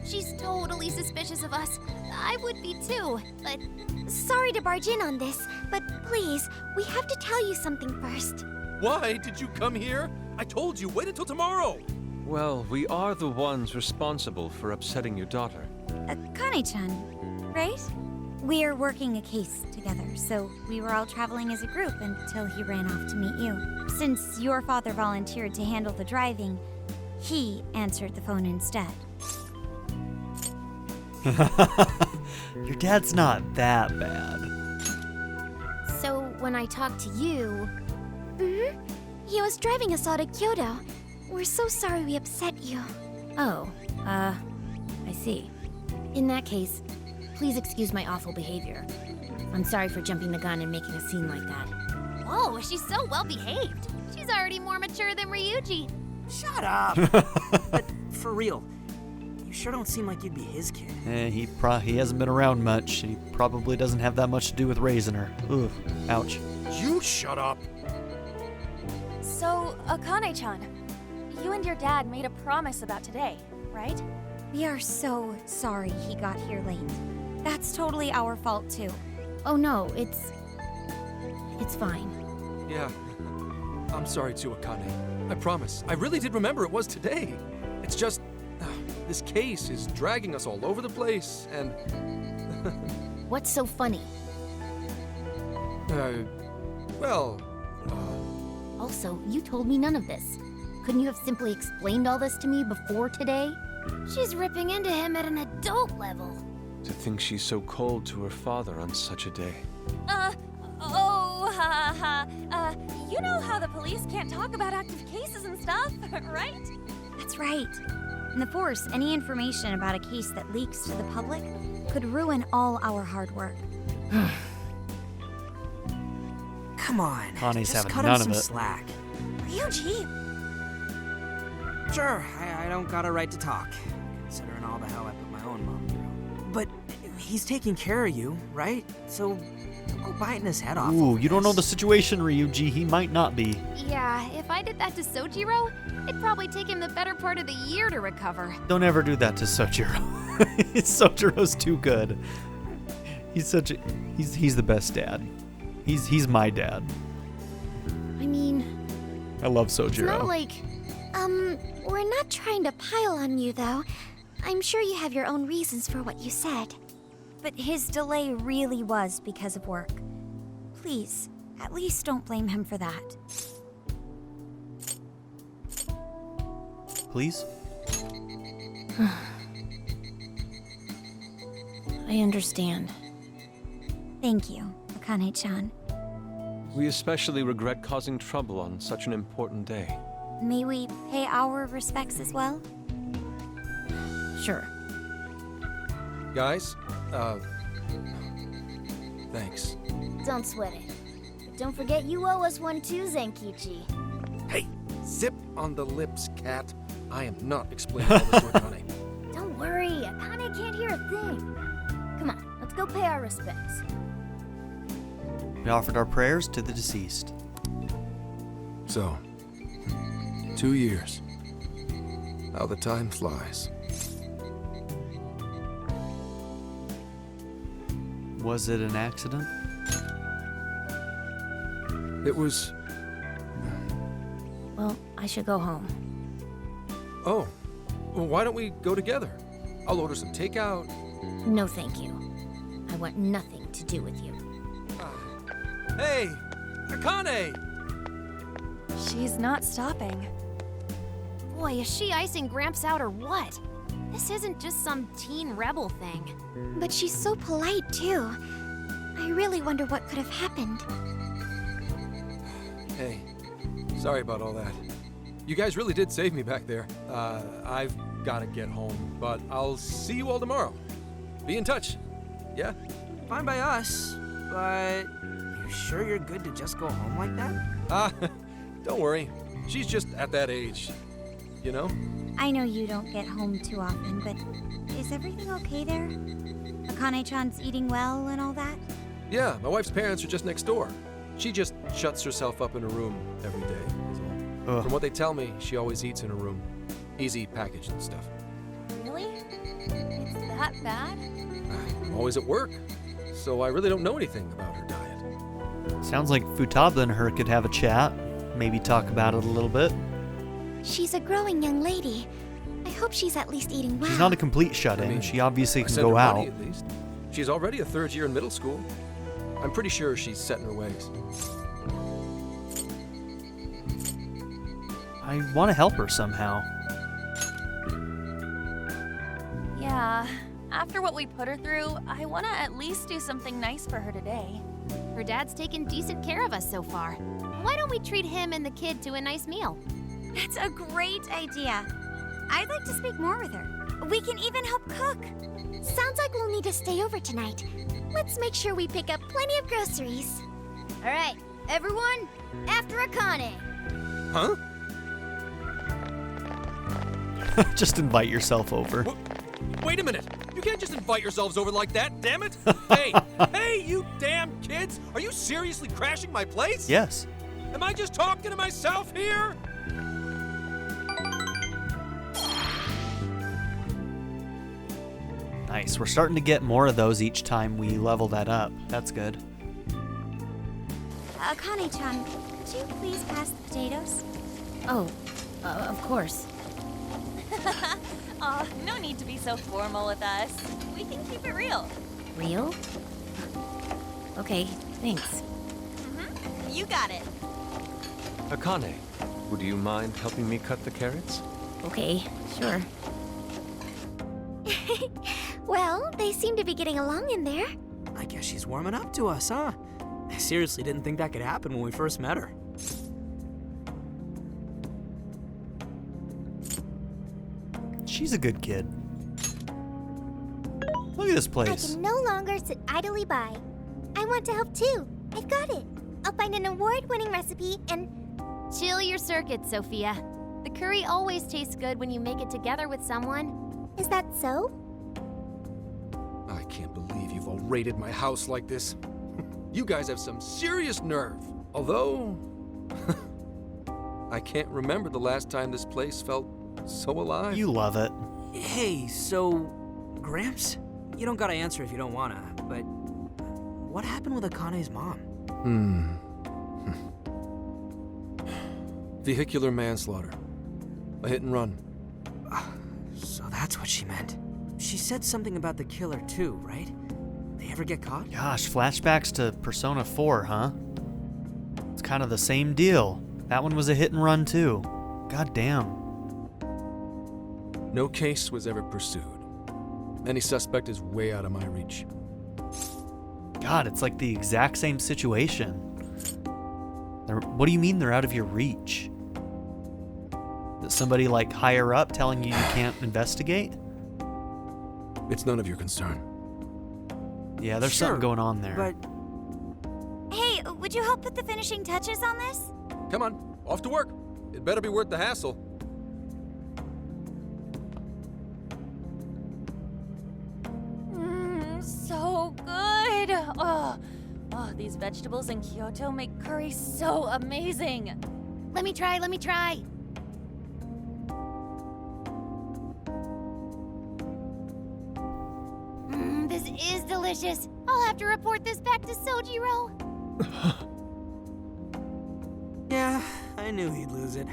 Speaker 3: She's totally suspicious of us. I would be too, but... Sorry to barge in on this, but please, we have to tell you something first.
Speaker 2: Why did you come here? I told you, wait until tomorrow.
Speaker 5: Well, we are the ones responsible for upsetting your daughter.
Speaker 11: Akane-chan, right? We're working a case together, so we were all traveling as a group until he ran off to meet you. Since your father volunteered to handle the driving, he answered the phone instead.
Speaker 1: Your dad's not that bad.
Speaker 10: So when I talked to you...
Speaker 3: Mm-hmm. He was driving us all to Kyoto. We're so sorry we upset you.
Speaker 10: Oh, I see. In that case, please excuse my awful behavior. I'm sorry for jumping the gun and making a scene like that.
Speaker 3: Whoa, she's so well behaved. She's already more mature than Ryuji.
Speaker 4: Shut up! But for real, you sure don't seem like you'd be his kid.
Speaker 1: He hasn't been around much. He probably doesn't have that much to do with raising her. Ugh, ouch.
Speaker 2: You shut up.
Speaker 6: So, Akane-chan, you and your dad made a promise about today, right?
Speaker 11: We are so sorry he got here late. That's totally our fault, too.
Speaker 10: Oh no, it's fine.
Speaker 2: Yeah, I'm sorry too, Akane. I promise. I really did remember it was today. It's just, this case is dragging us all over the place, and...
Speaker 10: What's so funny?
Speaker 2: Well...
Speaker 10: Also, you told me none of this. Couldn't you have simply explained all this to me before today?
Speaker 3: She's ripping into him at an adult level.
Speaker 5: To think she's so cold to her father on such a day.
Speaker 6: You know how the police can't talk about active cases and stuff, right?
Speaker 11: That's right. In the Force, any information about a case that leaks to the public could ruin all our hard work.
Speaker 4: Come on,
Speaker 1: Connie's
Speaker 4: just
Speaker 1: having
Speaker 4: cut
Speaker 1: none
Speaker 4: him some
Speaker 1: of it.
Speaker 4: slack.
Speaker 3: Ryuji!
Speaker 4: Sure, I don't got a right to talk, considering all the hell I put my own mom through. But he's taking care of you, right? So don't go biting his head off.
Speaker 1: Ooh, you don't know the situation, Ryuji. He might not be.
Speaker 10: Yeah, if I did that to Sojiro, it'd probably take him the better part of the year to recover.
Speaker 1: Don't ever do that to Sojiro. Sojiro's too good. He's the best dad. He's my dad.
Speaker 10: I mean,
Speaker 1: I love
Speaker 10: it's
Speaker 1: Sojiro.
Speaker 10: not like...
Speaker 3: We're not trying to pile on you, though. I'm sure you have your own reasons for what you said.
Speaker 11: But his delay really was because of work. Please, at least don't blame him for that.
Speaker 1: Please?
Speaker 10: I understand.
Speaker 11: Thank you, Akane-chan.
Speaker 5: We especially regret causing trouble on such an important day.
Speaker 11: May we pay our respects as well?
Speaker 10: Sure.
Speaker 2: Guys, thanks.
Speaker 3: Don't sweat it. But don't forget you owe us one too, Zenkichi.
Speaker 2: Hey, zip on the lips, cat. I am not explaining all this to Akane.
Speaker 3: Don't worry, Akane can't hear a thing. Come on, let's go pay our respects.
Speaker 1: We offered our prayers to the deceased.
Speaker 2: So, 2 years. How the time flies.
Speaker 1: Was it an accident?
Speaker 2: It was...
Speaker 10: Well, I should go home.
Speaker 2: Oh, well, why don't we go together? I'll order some takeout.
Speaker 10: No, thank you. I want nothing to do with you.
Speaker 2: Hey, Akane!
Speaker 6: She's not stopping.
Speaker 10: Boy, is she icing Gramps out or what? This isn't just some teen rebel thing.
Speaker 11: But she's so polite, too. I really wonder what could have happened.
Speaker 2: Hey, sorry about all that. You guys really did save me back there. I've gotta get home, but I'll see you all tomorrow. Be in touch. Yeah?
Speaker 4: Fine by us, but you sure you're good to just go home like that?
Speaker 2: Don't worry. She's just at that age, you know?
Speaker 11: I know you don't get home too often, but is everything okay there? Akane-chan's eating well and all that?
Speaker 2: Yeah, my wife's parents are just next door. She just shuts herself up in her room every day, is all. From what they tell me, she always eats in her room. Easy packaged and stuff.
Speaker 6: Really? It's that bad?
Speaker 2: I'm always at work, so I really don't know anything about her diet.
Speaker 1: Sounds like Futaba and her could have a chat. Maybe talk about it a little bit.
Speaker 11: She's a growing young lady. I hope she's at least eating well.
Speaker 1: She's not a complete shut-in.
Speaker 2: I mean,
Speaker 1: she obviously
Speaker 2: I
Speaker 1: can
Speaker 2: sent
Speaker 1: go
Speaker 2: her
Speaker 1: out.
Speaker 2: money, at least. She's already a third year in middle school. I'm pretty sure she's set in her ways.
Speaker 1: I want to help her somehow.
Speaker 6: Yeah. After what we put her through, I want to at least do something nice for her today.
Speaker 10: Her dad's taken decent care of us so far. Why don't we treat him and the kid to a nice meal?
Speaker 11: That's a great idea. I'd like to speak more with her. We can even help cook. Sounds like we'll need to stay over tonight. Let's make sure we pick up plenty of groceries.
Speaker 3: All right, everyone, after Akane.
Speaker 2: Huh?
Speaker 1: Just invite yourself over.
Speaker 2: Wait a minute! You can't just invite yourselves over like that, damn it! Hey! Hey, you damn kids! Are you seriously crashing my place?
Speaker 1: Yes.
Speaker 2: Am I just talking to myself here?
Speaker 1: Nice. We're starting to get more of those each time we level that up. That's good.
Speaker 11: Akane-chan, could you please pass the potatoes?
Speaker 10: Oh, of course.
Speaker 6: Aw, no need to be so formal with us. We can keep it real.
Speaker 10: Real? Okay, thanks.
Speaker 6: You got it.
Speaker 5: Akane, would you mind helping me cut the carrots?
Speaker 10: Okay, sure.
Speaker 11: Well, they seem to be getting along in there.
Speaker 4: I guess she's warming up to us, huh? I seriously didn't think that could happen when we first met her.
Speaker 1: She's a good kid. Look at this
Speaker 11: I
Speaker 1: place.
Speaker 11: can no longer sit idly by. I want to help too. I've got it. I'll find an award-winning recipe and...
Speaker 10: Chill your circuits, Sophia. The curry always tastes good when you make it together with someone.
Speaker 11: Is that so?
Speaker 2: I can't believe you've all raided my house like this. You guys have some serious nerve. Although, I can't remember the last time this place felt so alive.
Speaker 1: You love it.
Speaker 4: Hey, so, Gramps, you don't gotta answer if you don't wanna, but what happened with Akane's mom?
Speaker 2: Vehicular manslaughter. A hit and run.
Speaker 4: So that's what she meant. She said something about the killer too, right? They ever get caught?
Speaker 1: Gosh, flashbacks to Persona 4, huh? It's kind of the same deal. That one was a hit and run too. God damn.
Speaker 2: No case was ever pursued. Any suspect is way out of my reach.
Speaker 1: God, it's like the exact same situation. What do you mean they're out of your reach? Is somebody like higher up telling you can't investigate?
Speaker 2: It's none of your concern.
Speaker 1: Yeah, there's something going on there.
Speaker 4: But
Speaker 11: Hey, would you help put the finishing touches on this?
Speaker 2: Come on, off to work. It better be worth the hassle.
Speaker 6: So good. Oh, these vegetables in Kyoto make curry so amazing.
Speaker 10: Let me try. This is delicious. I'll have to report this back to Sojiro.
Speaker 4: yeah, I knew he'd lose it.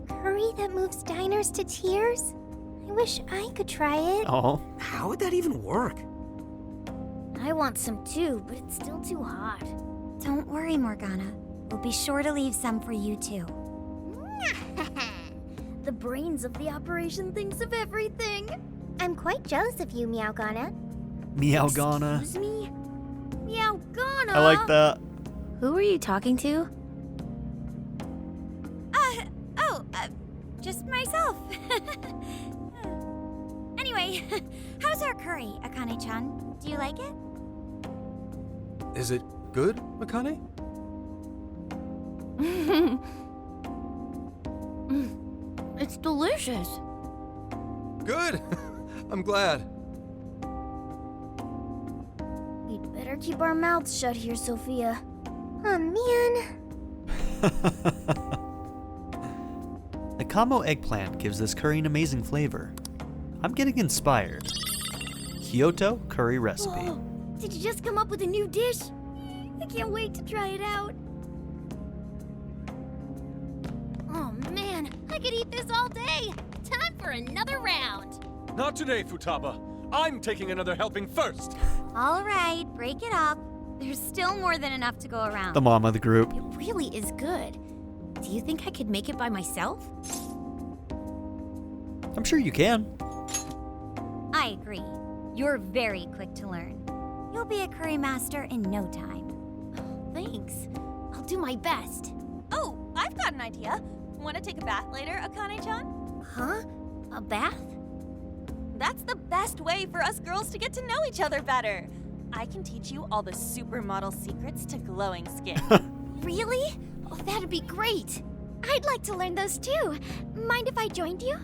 Speaker 11: Curry that moves diners to tears? I wish I could try it.
Speaker 1: Oh.
Speaker 4: How would that even work?
Speaker 3: I want some too, but it's still too hot.
Speaker 11: Don't worry, Morgana. We'll be sure to leave some for you too.
Speaker 3: The brains of the operation thinks of everything.
Speaker 10: I'm quite jealous of you, Meowgana.
Speaker 1: Meowgana.
Speaker 3: Excuse me? Meowgana!
Speaker 1: I like that.
Speaker 10: Who were you talking to?
Speaker 11: Just myself. Anyway, how's our curry, Akane-chan? Do you like it?
Speaker 2: Is it good, Akane?
Speaker 10: It's delicious.
Speaker 2: Good! I'm glad.
Speaker 3: We'd better keep our mouths shut here, Sophia.
Speaker 10: Oh, man.
Speaker 1: The Kamo eggplant gives this curry an amazing flavor. I'm getting inspired. Kyoto curry recipe.
Speaker 3: Whoa. Did you just come up with a new dish? I can't wait to try it out. Oh man, I could eat this all day.
Speaker 12: Time for another round.
Speaker 5: Not today, Futaba. I'm taking another helping first.
Speaker 11: All right, break it up. There's still more than enough to go around.
Speaker 1: The mom of the group.
Speaker 10: It really is good. Do you think I could make it by myself?
Speaker 1: I'm sure you can.
Speaker 11: I agree. You're very quick to learn. You'll be a curry master in no time.
Speaker 10: Thanks. I'll do my best.
Speaker 6: Oh, I've got an idea. Want to take a bath later, Akane-chan?
Speaker 10: Huh? A bath?
Speaker 6: That's the best way for us girls to get to know each other better. I can teach you all the supermodel secrets to glowing skin.
Speaker 10: Really? Oh, that'd be great.
Speaker 3: I'd like to learn those too. Mind if I joined you?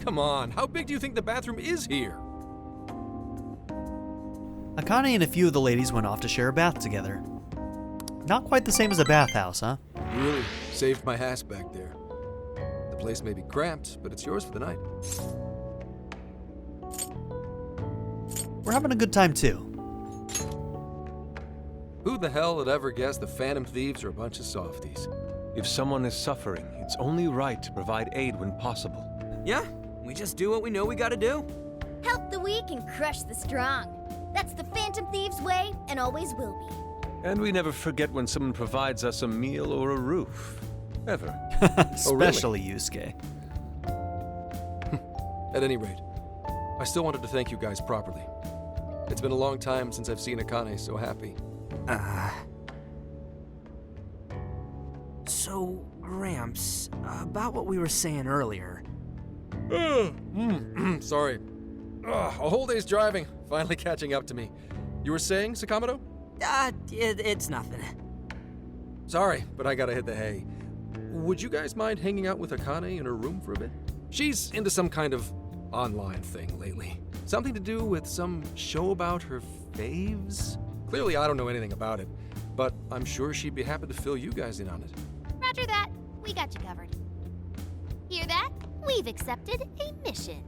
Speaker 2: Come on, how big do you think the bathroom is here?
Speaker 1: Akane and a few of the ladies went off to share a bath together. Not quite the same as a bathhouse, huh?
Speaker 2: You really saved my ass back there. The place may be cramped, but it's yours for the night.
Speaker 1: We're having a good time too.
Speaker 2: Who the hell would ever guess the Phantom Thieves are a bunch of softies?
Speaker 5: If someone is suffering, it's only right to provide aid when possible.
Speaker 4: Yeah, we just do what we know we gotta do.
Speaker 3: Help the weak and crush the strong. That's the Phantom Thieves way and always will be.
Speaker 5: And we never forget when someone provides us a meal or a roof. Ever.
Speaker 1: Especially Yusuke.
Speaker 2: At any rate, I still wanted to thank you guys properly. It's been a long time since I've seen Akane so happy.
Speaker 4: So, Gramps, about what we were saying earlier.
Speaker 2: Sorry. A whole day's driving, finally catching up to me. You were saying, Sakamoto?
Speaker 4: It's nothing.
Speaker 2: Sorry, but I gotta hit the hay. Would you guys mind hanging out with Akane in her room for a bit? She's into some kind of online thing lately. Something to do with some show about her faves? Clearly, I don't know anything about it, but I'm sure she'd be happy to fill you guys in on it.
Speaker 3: Roger that. We got you covered. Hear that? We've accepted a mission.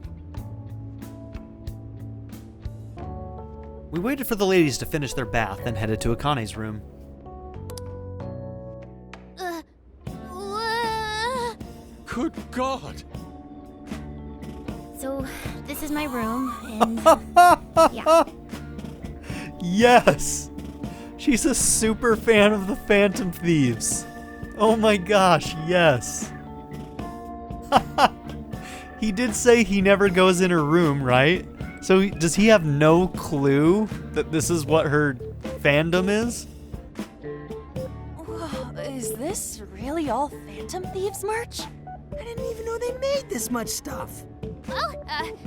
Speaker 1: We waited for the ladies to finish their bath, then headed to Akane's room.
Speaker 5: Good God!
Speaker 10: So, this is my room, and yeah.
Speaker 1: Yes! She's a super fan of the Phantom Thieves. Oh my gosh, yes. He did say he never goes in her room, right? So does he have no clue that this is what her fandom is?
Speaker 6: Whoa, is this really all Phantom Thieves merch?
Speaker 4: I didn't even know they made this much stuff.
Speaker 3: Well,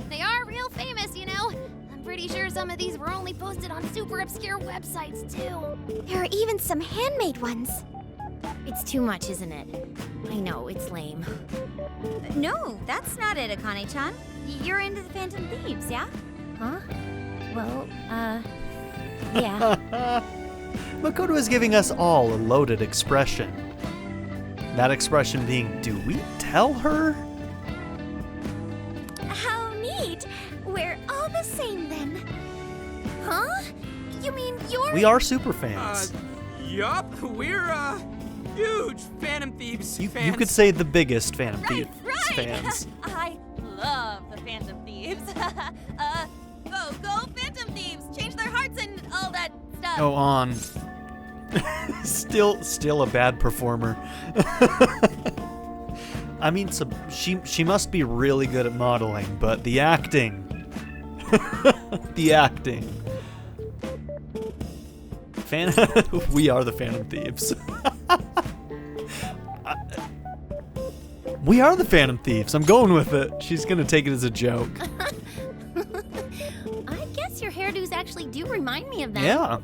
Speaker 3: they are real famous, you know. I'm pretty sure some of these were only posted on super obscure websites, too.
Speaker 10: There are even some handmade ones. It's too much, isn't it? I know, it's lame.
Speaker 11: No, that's not it, Akane-chan. You're into the Phantom Thieves, yeah?
Speaker 10: Huh? Well, yeah.
Speaker 1: Makoto is giving us all a loaded expression. That expression being, do we tell her?
Speaker 3: How neat. We're all the same then. Huh? You mean you're...
Speaker 1: We are super fans.
Speaker 4: Yup, we're, huge Phantom Thieves fans.
Speaker 1: You could say the biggest Phantom Thieves fans.
Speaker 6: I love the Phantom Thieves. Go Phantom Thieves! Change their hearts and all that stuff.
Speaker 1: Go on. Still a bad performer. I mean, she must be really good at modeling, but the acting. The acting. We are the Phantom Thieves. We are the Phantom Thieves. I'm going with it. She's gonna take it as a joke.
Speaker 10: I guess your hairdos actually do remind me of them.
Speaker 1: Yeah.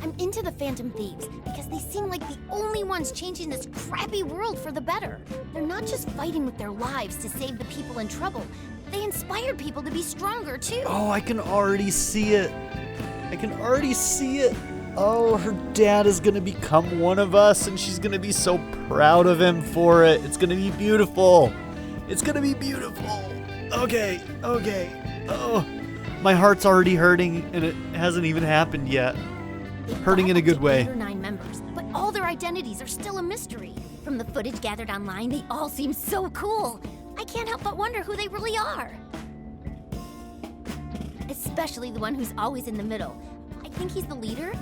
Speaker 10: I'm into the Phantom Thieves because they seem like the only ones changing this crappy world for the better. They're not just fighting with their lives to save the people in trouble. They inspired people to be stronger, too.
Speaker 1: Oh, I can already see it. I can already see it. Oh, her dad is going to become one of us, and she's going to be so proud of him for it. It's going to be beautiful. It's going to be beautiful. Okay. Oh, my heart's already hurting, and it hasn't even happened yet. Hurting in a good way.
Speaker 10: 8 or 9 members, but all their identities are still a mystery. From the footage gathered online, they all seem so cool. I can't help but wonder who they really are. Especially the one who's always in the middle. I think he's the leader.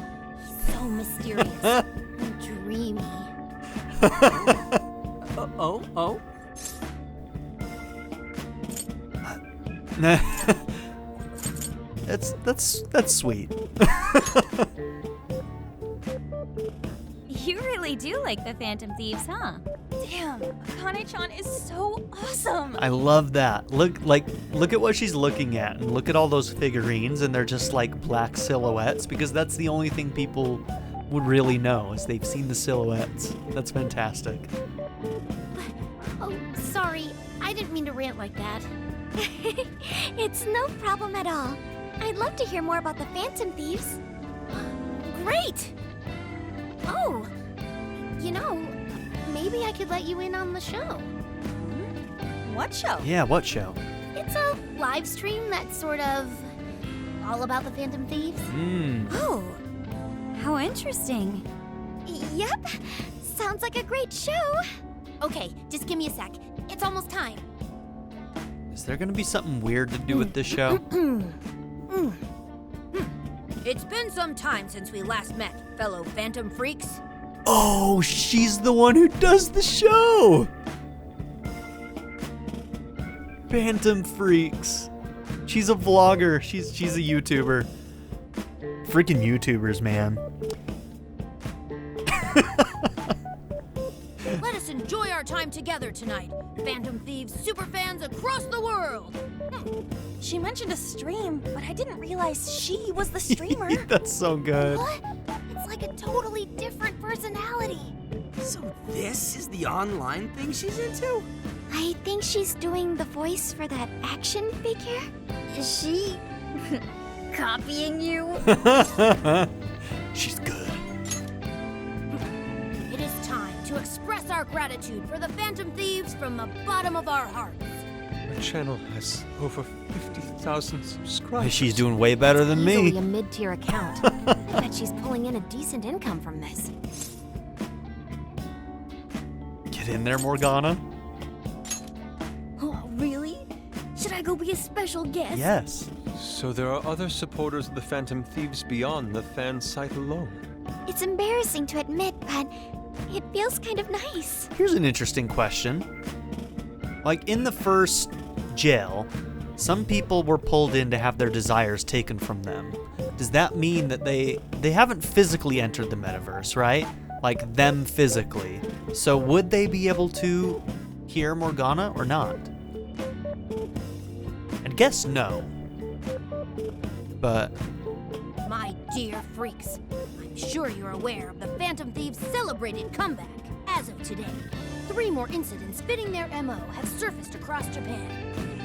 Speaker 10: He's so mysterious and dreamy.
Speaker 4: Oh.
Speaker 1: That's sweet.
Speaker 11: You really do like the Phantom Thieves, huh?
Speaker 6: Damn, Akane-chan is so awesome.
Speaker 1: I love that. Look at what she's looking at, and look at all those figurines, and they're just like black silhouettes, because that's the only thing people would really know, is they've seen the silhouettes. That's fantastic.
Speaker 10: Oh, sorry. I didn't mean to rant like that.
Speaker 11: It's no problem at all. I'd love to hear more about the Phantom Thieves.
Speaker 10: Great! Oh, you know, maybe I could let you in on the show.
Speaker 6: What show?
Speaker 1: Yeah, what show?
Speaker 10: It's a live stream that's sort of all about the Phantom Thieves.
Speaker 11: Oh, how interesting. Yep, sounds like a great show.
Speaker 10: Okay, just give me a sec. It's almost time.
Speaker 1: Is there gonna be something weird to do with this show?
Speaker 15: It's been some time since we last met, fellow Phantom Freaks.
Speaker 1: Oh, she's the one who does the show! Phantom Freaks. She's a vlogger. She's a YouTuber. Freaking YouTubers, man.
Speaker 15: Let us enjoy our time together tonight, Phantom Thieves superfans across the world.
Speaker 6: She mentioned a stream, but I didn't realize she was the streamer.
Speaker 1: That's so good.
Speaker 10: What? It's like a totally different personality.
Speaker 4: So this is the online thing she's into?
Speaker 11: I think she's doing the voice for that action figure. Is she copying you?
Speaker 1: She's good.
Speaker 15: It is time to express our gratitude for the Phantom Thieves from the bottom of our hearts.
Speaker 5: Our channel has over 50,000 subscribers.
Speaker 1: She's doing way better than
Speaker 10: Easily
Speaker 1: me.
Speaker 10: a mid-tier account. I bet she's pulling in a decent income from this.
Speaker 1: Get in there, Morgana.
Speaker 10: Oh, really? Should I go be a special guest?
Speaker 1: Yes.
Speaker 5: So there are other supporters of the Phantom Thieves beyond the fan site alone.
Speaker 11: It's embarrassing to admit, but it feels kind of nice.
Speaker 1: Here's an interesting question. Like, in the first jail, some people were pulled in to have their desires taken from them. Does that mean that they haven't physically entered the metaverse, right? Like, them physically. So would they be able to hear Morgana or not? I'd guess no. But...
Speaker 15: My dear freaks, I'm sure you're aware of the Phantom Thieves' celebrated comeback. As of today, 3 more incidents fitting their MO have surfaced across Japan.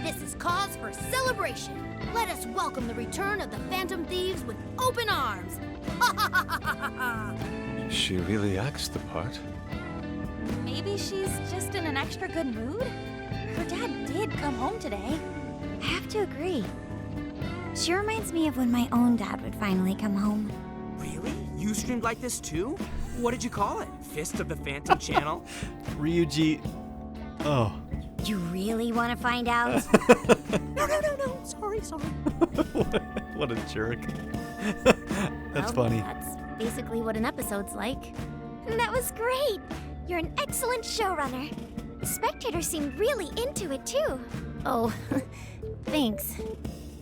Speaker 15: This is cause for celebration. Let us welcome the return of the Phantom Thieves with open arms. Ha ha ha ha ha ha!
Speaker 5: She really acts the part.
Speaker 6: Maybe she's just in an extra good mood? Her dad did come home today.
Speaker 11: I have to agree. She reminds me of when my own dad would finally come home.
Speaker 4: Really? You streamed like this too? What did you call it? Fist of the Phantom Channel?
Speaker 1: Ryuji... Oh.
Speaker 11: You really want to find out?
Speaker 15: No. Sorry.
Speaker 1: What a jerk. That's
Speaker 10: Well,
Speaker 1: funny.
Speaker 10: That's basically what an episode's like.
Speaker 11: That was great. You're an excellent showrunner. Spectators seem really into it, too.
Speaker 10: Oh, thanks.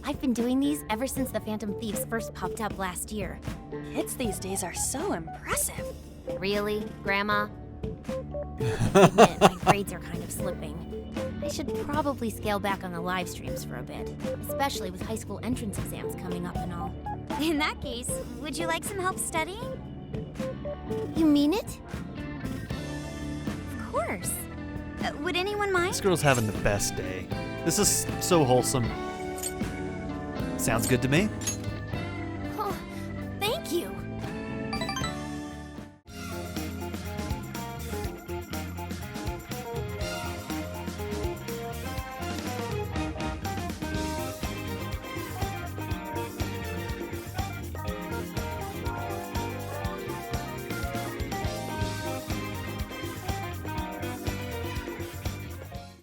Speaker 10: I've been doing these ever since the Phantom Thieves first popped up last year.
Speaker 6: Kids these days are so impressive.
Speaker 10: Really, Grandma? Admit, my grades are kind of slipping. I should probably scale back on the live streams for a bit, especially with high school entrance exams coming up and all.
Speaker 11: In that case, would you like some help studying?
Speaker 10: You mean it?
Speaker 11: Of course. Would anyone mind?
Speaker 1: This girl's having the best day. This is so wholesome. Sounds good to me.